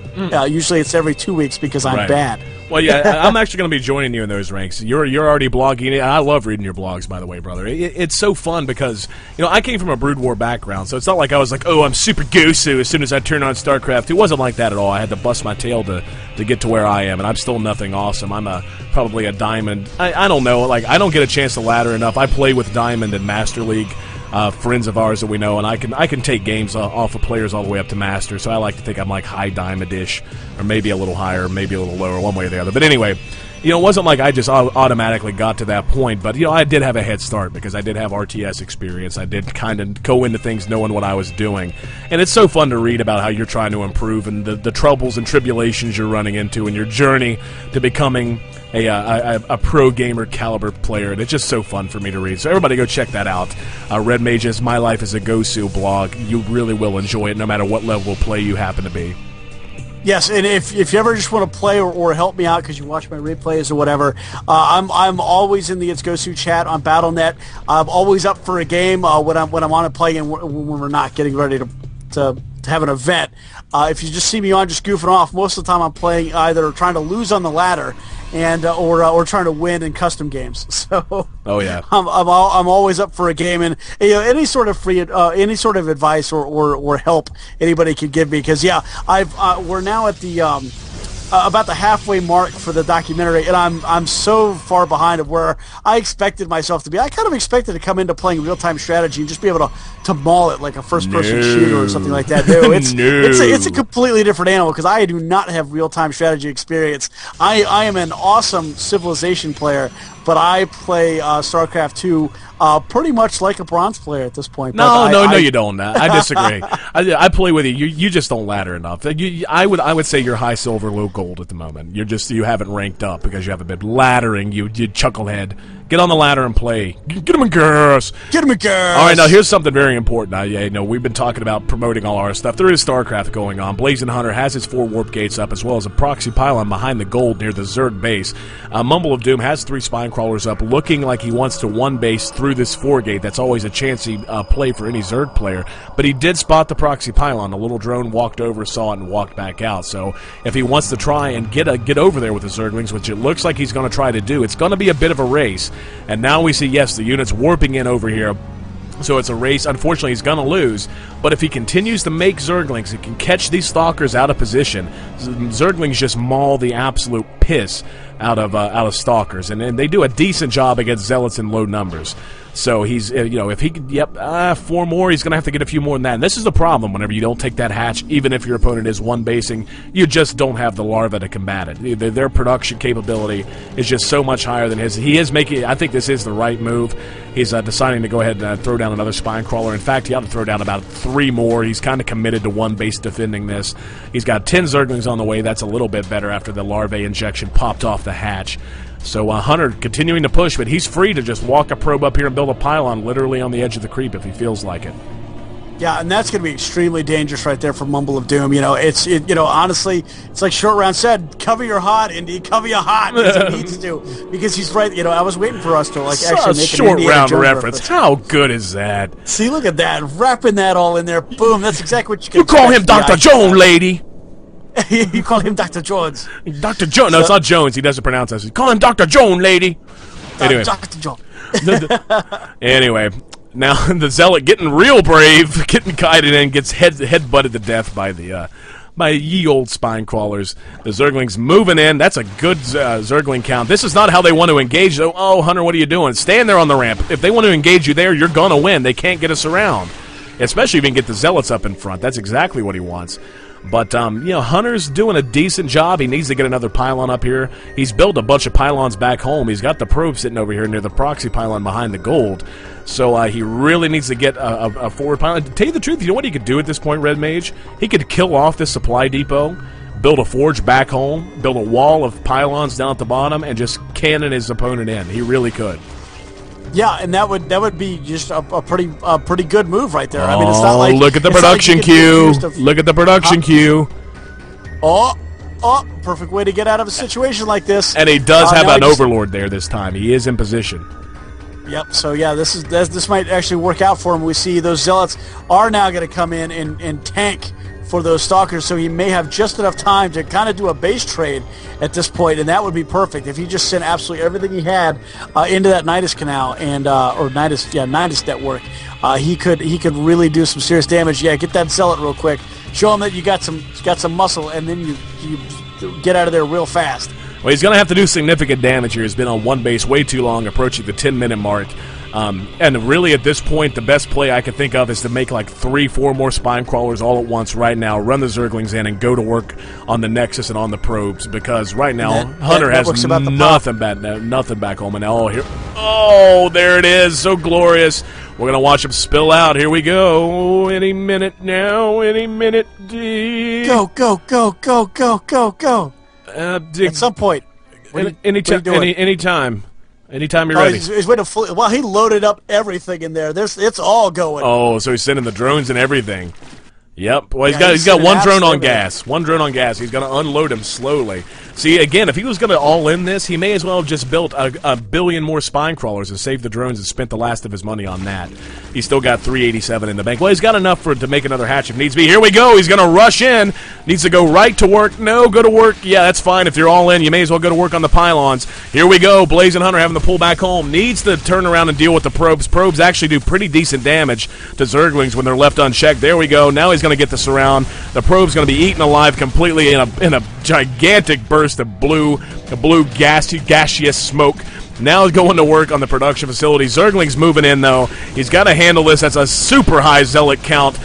Usually it's every 2 weeks because I'm bad. Well, yeah, I'm actually going to be joining you in those ranks. You're already blogging. I love reading your blogs, by the way, brother. It's so fun because I came from a Brood War background, so it's not like I was like, oh, I'm super Gosu as soon as I turn on StarCraft. It wasn't like that at all. I had to bust my tail to get to where I am, and I'm still nothing awesome. I'm probably a diamond. I don't know. Like, I don't get a chance to ladder enough. I play with Diamond and Master League. Friends of ours that we know, and I can take games off of players all the way up to Master, so I like to think I'm like high Diamond-ish, or maybe a little higher, maybe a little lower, one way or the other. But anyway, you know, it wasn't like I just automatically got to that point, but, you know, I did have a head start because I did have RTS experience. I did kind of go into things knowing what I was doing. And it's so fun to read about how you're trying to improve and the troubles and tribulations you're running into in your journey to becoming a pro gamer caliber player. And it's just so fun for me to read. So everybody go check that out. Red Mage's My Life as a Gosu blog. You really will enjoy it no matter what level of play you happen to be. Yes, and if you ever just want to play or help me out because you watch my replays or whatever, I'm always in the It's Gosu chat on Battle.net. I'm always up for a game when I'm on a play and when we're not getting ready to have an event. If you just see me on just goofing off, most of the time I'm playing either trying to lose on the ladder and or trying to win in custom games. So oh yeah, I'm always up for a game, and you know, any sort of free any sort of advice or help anybody could give me, because yeah, we're now at the about the halfway mark for the documentary, and I'm so far behind of where I expected myself to be. I kind of expected to come into playing real-time strategy and just be able to maul it like a first-person shooter or something like that. No, it's a completely different animal because I do not have real-time strategy experience. I am an awesome Civilization player, but I play StarCraft 2 pretty much like a bronze player at this point. No, you don't. I disagree. I play with you. You just don't ladder enough. I would say you're high silver, low gold at the moment. You haven't ranked up because you haven't been laddering. You chucklehead. Get on the ladder and play. Get him a girls. Get him a girls. All right, now here's something very important. We've been talking about promoting all our stuff. There is StarCraft going on. Blazing Hunter has his 4 warp gates up, as well as a proxy pylon behind the gold near the Zerg base. Mumble of Doom has 3 spine crawlers up, looking like he wants to one base through this 4 gate. That's always a chancy play for any Zerg player. But he did spot the proxy pylon. A little drone walked over, saw it, and walked back out. So if he wants to try and get over there with the Zerglings, which it looks like he's going to try to do, it's going to be a bit of a race. And now we see, yes, the unit's warping in over here. So it's a race. Unfortunately, he's going to lose. But if he continues to make Zerglings, he can catch these Stalkers out of position. Zerglings just maul the absolute piss out of Stalkers, and they do a decent job against Zealots in low numbers. So he's, if he could, 4 more, he's going to have to get a few more than that. And this is the problem whenever you don't take that hatch, even if your opponent is one basing, you just don't have the larva to combat it. Their production capability is just so much higher than his. He is making, I think this is the right move. He's deciding to go ahead and throw down another spine crawler. In fact, he ought to throw down about 3 more. He's kind of committed to one base defending this. He's got 10 Zerglings on the way. That's a little bit better after the larvae injection popped off the hatch. So Hunter continuing to push, but he's free to just walk a probe up here and build a pylon literally on the edge of the creep if he feels like it. Yeah, and that's going to be extremely dangerous right there for Mumble of Doom. Honestly, it's like Short Round said, cover your hot, Indy, cover your hot, because he needs to, because he's right. I was waiting for us to actually make Short Round reference. How good is that? See, look at that, wrapping that all in there. Boom, that's exactly what you call him Dr. Jones, lady. You call him Dr. Jones. Dr. Jones. No, it's not Jones. He doesn't pronounce us. Call him Dr. Jones, lady. Anyway. Dr. Jones. Anyway, now the Zealot getting real brave, getting kited in, gets head butted to death by ye old spine crawlers. The Zerglings moving in. That's a good Zergling count. This is not how they want to engage, though. Oh, Hunter, what are you doing? Stand there on the ramp. If they want to engage you there, you're going to win. They can't get us around. Especially if you can get the Zealots up in front. That's exactly what he wants. But, Hunter's doing a decent job. He needs to get another pylon up here. He's built a bunch of pylons back home. He's got the probe sitting over here near the proxy pylon behind the gold. So he really needs to get a forward pylon. To tell you the truth, you know what he could do at this point, Red Mage? He could kill off this supply depot, build a forge back home, build a wall of pylons down at the bottom, and just cannon his opponent in. He really could. Yeah, and that would be just a pretty good move right there. I mean, it's not like look at the production queue. Look at the production queue. Oh, perfect way to get out of a situation like this. And he does have an overlord there this time. He is in position. Yep. So yeah, this might actually work out for him. We see those Zealots are now going to come in and tank for those Stalkers, so he may have just enough time to kind of do a base trade at this point, and that would be perfect if he just sent absolutely everything he had into that Nidus Canal and or Nidus network. He could really do some serious damage. Yeah, get that Zealot real quick. Show him that you got some muscle, and then you get out of there real fast. Well, he's going to have to do significant damage here. He's been on one base way too long, approaching the 10-minute mark. And really, at this point, the best play I can think of is to make like 3-4 more spine crawlers all at once right now, run the Zerglings in, and go to work on the Nexus and on the probes, because right now Hunter has nothing back home. And now, there it is, so glorious. We're going to watch him spill out. Here we go. Any minute now, any minute. Go, go, go, go, go, go, go. At some point. Anytime. Anytime you're ready. He's waiting well, he loaded up everything in there. It's all going. Oh, so he's sending the drones and everything. Yep. Well, he's got one drone on gas. One drone on gas. He's going to unload him slowly. See, again, if he was going to all in this, he may as well have just built a billion more spine crawlers and saved the drones and spent the last of his money on that. He's still got 387 in the bank. Well, he's got enough to make another hatch if needs be. Here we go. He's going to rush in. Needs to go right to work. No, go to work. Yeah, that's fine. If you're all in, you may as well go to work on the pylons. Here we go. Blazing Hunter having to pull back home. Needs to turn around and deal with the probes. Probes actually do pretty decent damage to Zerglings when they're left unchecked. There we go. Now he's going to get the surround. The probe's going to be eaten alive completely in a gigantic burst of gaseous smoke. Now going to work on the production facility. Zergling's moving in, though. He's got to handle this. That's a super high zealot count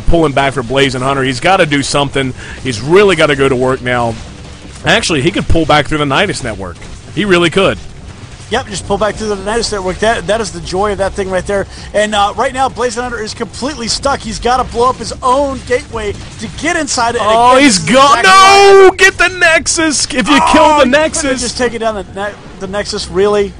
pulling back for Blazing Hunter. He's got to do something. He's really got to go to work now. Actually, he could pull back through the Nidus network. He really could. Yep, just pull back through the Nidus network. That is the joy of that thing right there. And right now, Blazing Hunter is completely stuck. He's got to blow up his own gateway to get inside it. Oh, he's gone. No! Get the Nexus! If you kill the Nexus. Just take it down the Nexus, really?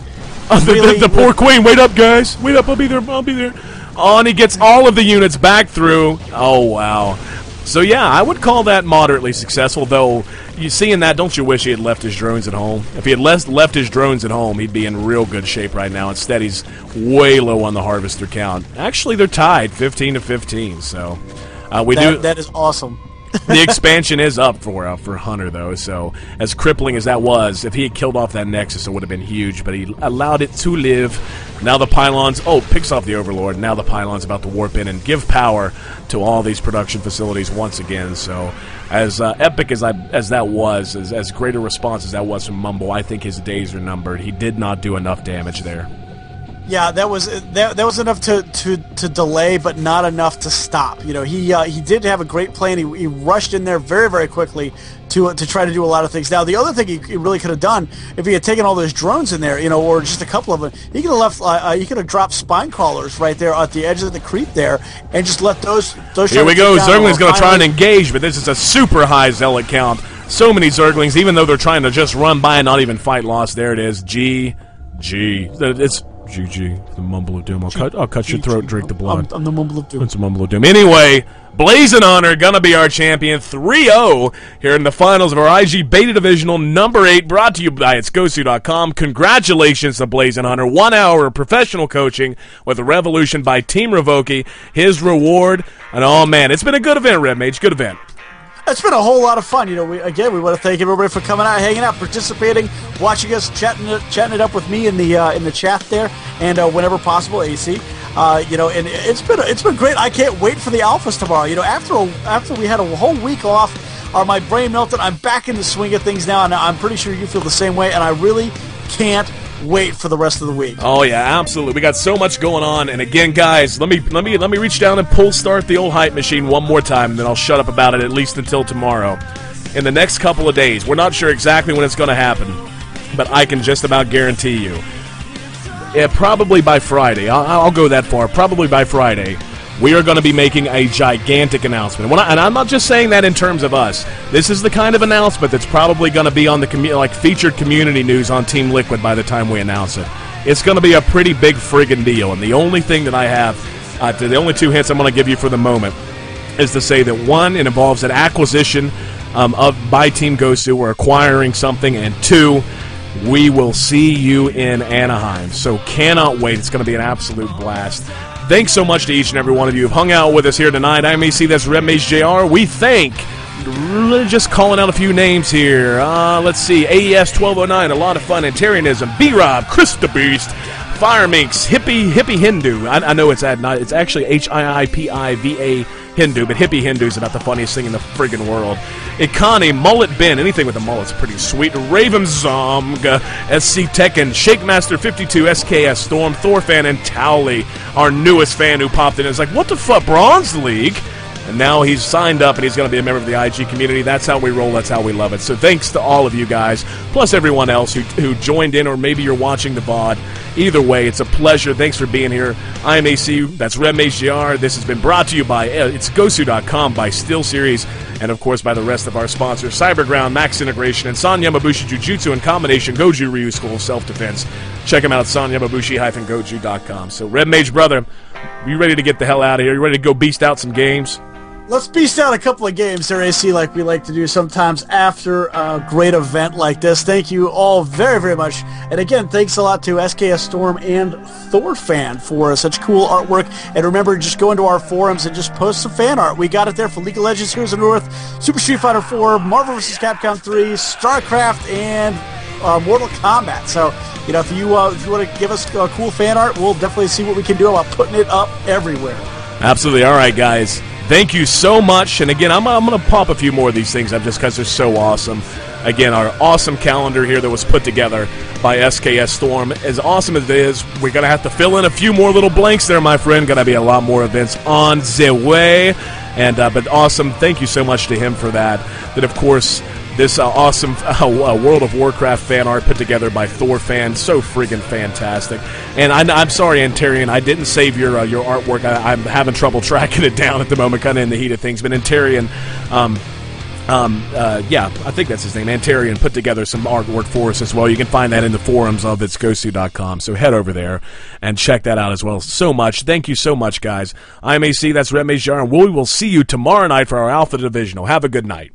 The poor Queen. Wait up, guys. Wait up, I'll be there. Oh, and he gets all of the units back through. Oh, wow. So, yeah, I would call that moderately successful, though. You seeing that, don't you wish he had left his drones at home? If he had left his drones at home, he'd be in real good shape right now. Instead, he's way low on the harvester count. Actually, they're tied, 15-15. So that is awesome. The expansion is up for Hunter, though. So as crippling as that was, if he had killed off that Nexus, it would have been huge. But he allowed it to live. Now the pylons, picks off the Overlord. Now the pylons about to warp in and give power to all these production facilities once again. So as epic as that was, as great a response as that was from Mumble, I think his days are numbered. He did not do enough damage there. Yeah, that was enough to delay, but not enough to stop. You know, he did have a great plan. He rushed in there very, very quickly to try to do a lot of things. Now, the other thing he really could have done, if he had taken all those drones in there, you know, or just a couple of them, he could have left. He could have dropped spine crawlers right there at the edge of the creep there, and just let those. Here we go. Zergling's going to try and engage, but this is a super high zealot count. So many Zerglings, even though they're trying to just run by and not even fight lost. There it is. It's GG, the Mumble of Doom. I'll cut your throat and drink the blood. I'm the Mumble of Doom. It's the Mumble of Doom. Anyway, Blazing Hunter gonna be our champion 3-0 here in the finals of our IG Beta Divisional number 8, brought to you by itsgosu.com. Congratulations to Blazing Hunter. 1 hour of professional coaching with a revolution by Team Revoki. His reward, and oh man, it's been a good event, Red Mage. Good event. It's been a whole lot of fun. You know, we want to thank everybody for coming out, hanging out, participating, watching us, chatting it up with me in the chat there, and whenever possible, AC. You know, and it's been great. I can't wait for the alphas tomorrow. You know, after we had a whole week off, my brain melted. I'm back in the swing of things now, and I'm pretty sure you feel the same way. And I really can't wait for the rest of the week. Oh yeah, absolutely. We got so much going on, and again, guys, let me reach down and pull start the old hype machine one more time, and then I'll shut up about it at least until tomorrow. In the next couple of days, we're not sure exactly when it's going to happen, but I can just about guarantee you, probably by Friday. I'll go that far. Probably by Friday, we are going to be making a gigantic announcement. And I'm not just saying that in terms of us. This is the kind of announcement that's probably going to be on the featured community news on Team Liquid by the time we announce it. It's going to be a pretty big friggin' deal. And the only thing that I have, the only two hints I'm going to give you for the moment, is to say that one, it involves an acquisition by Team Gosu. We're acquiring something, and two, we will see you in Anaheim. So cannot wait. It's going to be an absolute blast. Thanks so much to each and every one of you who've hung out with us here tonight. I'm AC, that's Red Mage JR. We thank, just calling out a few names here. Let's see, AES 1209, a lot of fun, Antarianism, B-Rob, Chris the Beast, Fire Minx, Hippie Hindu. I know it's actually HIIPIVA Hindu, but hippie Hindu is about the funniest thing in the friggin' world. Ikani, Mullet Ben, anything with a mullet's pretty sweet. Raven Zomg, SC Tekken, Shakemaster 52, SKS Storm, Thorfan, and Towley, our newest fan who popped in and was like, what the fuck, Bronze League? And now he's signed up and he's going to be a member of the IG community. That's how we roll. That's how we love it. So thanks to all of you guys, plus everyone else who joined in, or maybe you're watching the VOD. Either way, it's a pleasure. Thanks for being here. I am AC. That's RedMageGR. This has been brought to you by it's Gosu.com, by SteelSeries, and of course by the rest of our sponsors, Cyberground, Max Integration, and San Yamabushi Jujutsu in combination, Goju Ryu School of Self-Defense. Check them out at sanyamabushi-goju.com. So Red Mage brother, you ready to get the hell out of here? You ready to go beast out some games? Let's beast out a couple of games there, AC, like we like to do sometimes after a great event like this. Thank you all very, very much. And again, thanks a lot to SKS Storm and Thorfan for such cool artwork. And remember, just go into our forums and just post some fan art. We got it there for League of Legends Heroes of the North, Super Street Fighter 4, Marvel vs. Capcom 3, StarCraft, and Mortal Kombat. So, you know, if you want to give us cool fan art, we'll definitely see what we can do about putting it up everywhere. Absolutely. All right, guys. Thank you so much. And again, I'm going to pop a few more of these things up just because they're so awesome. Again, our awesome calendar here that was put together by SKS Storm. As awesome as it is, we're going to have to fill in a few more little blanks there, my friend. Going to be a lot more events on the way. And but awesome. Thank you so much to him for that. That, of course, this awesome World of Warcraft fan art put together by Thorfan. So friggin' fantastic. And I'm sorry, Antarian, I didn't save your artwork. I'm having trouble tracking it down at the moment, kind of in the heat of things. But Antarian, yeah, I think that's his name. Antarian put together some artwork for us as well. You can find that in the forums of itsgosu.com. So head over there and check that out as well. So much. Thank you so much, guys. I'm AC. That's RedMageGR, and we will see you tomorrow night for our Alpha Divisional. Have a good night.